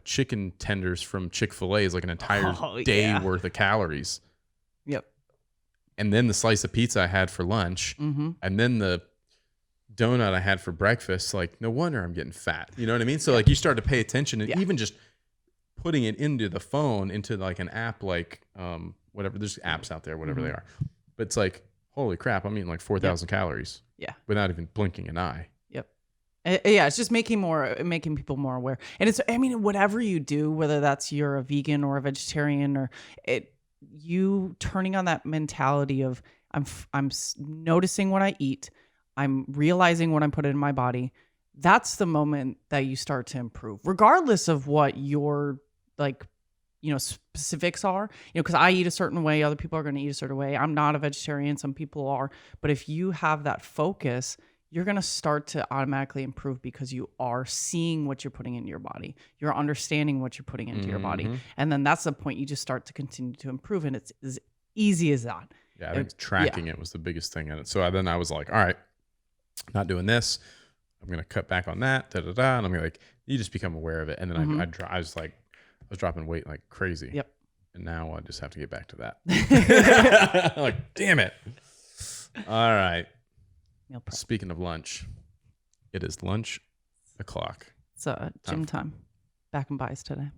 S2: chicken tenders from Chick-fil-A is like an entire day worth of calories.
S1: Yep.
S2: And then the slice of pizza I had for lunch, and then the donut I had for breakfast, like no wonder I'm getting fat. You know what I mean? So like you start to pay attention, and even just putting it into the phone, into like an app, like whatever, there's apps out there, whatever they are, but it's like, holy crap, I'm eating like 4,000 calories without even blinking an eye.
S1: It's just making people more aware. And it's, whatever you do, whether that's you're a vegan or a vegetarian, or you turning on that mentality of I'm noticing what I eat, I'm realizing what I'm putting in my body. That's the moment that you start to improve, regardless of what your like, specifics are, because I eat a certain way, other people are going to eat a certain way. I'm not a vegetarian. Some people are, but if you have that focus, you're going to start to automatically improve because you are seeing what you're putting into your body. You're understanding what you're putting into your body. And then that's the point you just start to continue to improve. And it's as easy as that.
S2: Yeah, I think tracking it was the biggest thing in it. So then I was like, all right, not doing this. I'm going to cut back on that. And I'm going to like, you just become aware of it. And then I was like, I was dropping weight like crazy.
S1: Yep.
S2: And now I just have to get back to that. Like, damn it. All right.
S1: Meal prep.
S2: Speaking of lunch, it is lunch o'clock.
S1: It's gym time. Back and buys today.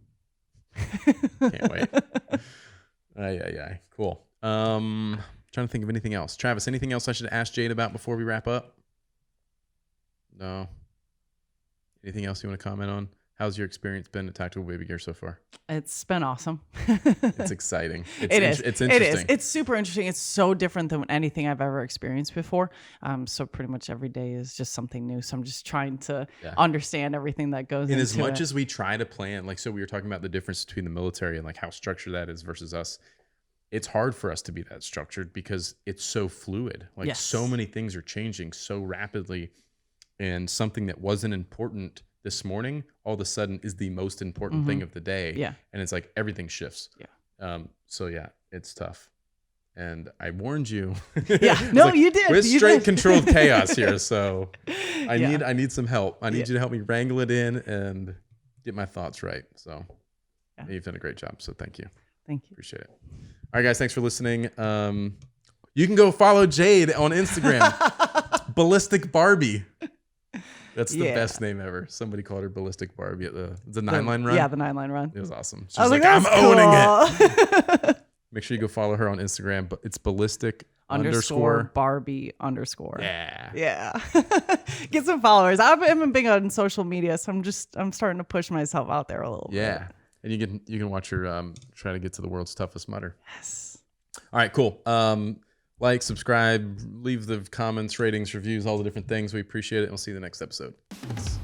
S2: Can't wait. Aye. Cool. Trying to think of anything else. Travis, anything else I should ask Jade about before we wrap up? No. Anything else you want to comment on? How's your experience been at Tactical Baby Gear so far?
S1: It's been awesome.
S2: It's exciting. It's interesting.
S1: It is. It's super interesting. It's so different than anything I've ever experienced before. So pretty much every day is just something new. So I'm just trying to understand everything that goes into it.
S2: And as much as we try to plan, like, so we were talking about the difference between the military and like how structured that is versus us. It's hard for us to be that structured because it's so fluid. Like so many things are changing so rapidly, and something that wasn't important this morning all of a sudden is the most important thing of the day.
S1: Yeah.
S2: And it's like everything shifts.
S1: Yeah.
S2: So yeah, it's tough. And I warned you.
S1: Yeah. No,
S2: like,
S1: you did.
S2: We're
S1: you
S2: straight
S1: did.
S2: controlled chaos here. So I need some help. I need you to help me wrangle it in and get my thoughts right. So you've done a great job. So thank you.
S1: Thank you.
S2: Appreciate it. All right, guys. Thanks for listening. You can go follow Jade on Instagram. Ballistic Barbie. That's the best name ever. Somebody called her Ballistic Barbie at the 9-line run.
S1: Yeah, the 9-line run.
S2: It was awesome. She
S1: I was
S2: like,
S1: I'm
S2: owning it. Make sure you go follow her on Instagram. But it's ballistic _
S1: Barbie _
S2: Yeah.
S1: Get some followers. I haven't been on social media, so I'm starting to push myself out there a little bit.
S2: Yeah. And you can watch her try to get to the world's toughest mudder.
S1: Yes.
S2: All right, cool. Like, subscribe, leave the comments, ratings, reviews, all the different things. We appreciate it. And we'll see you in the next episode. Thanks.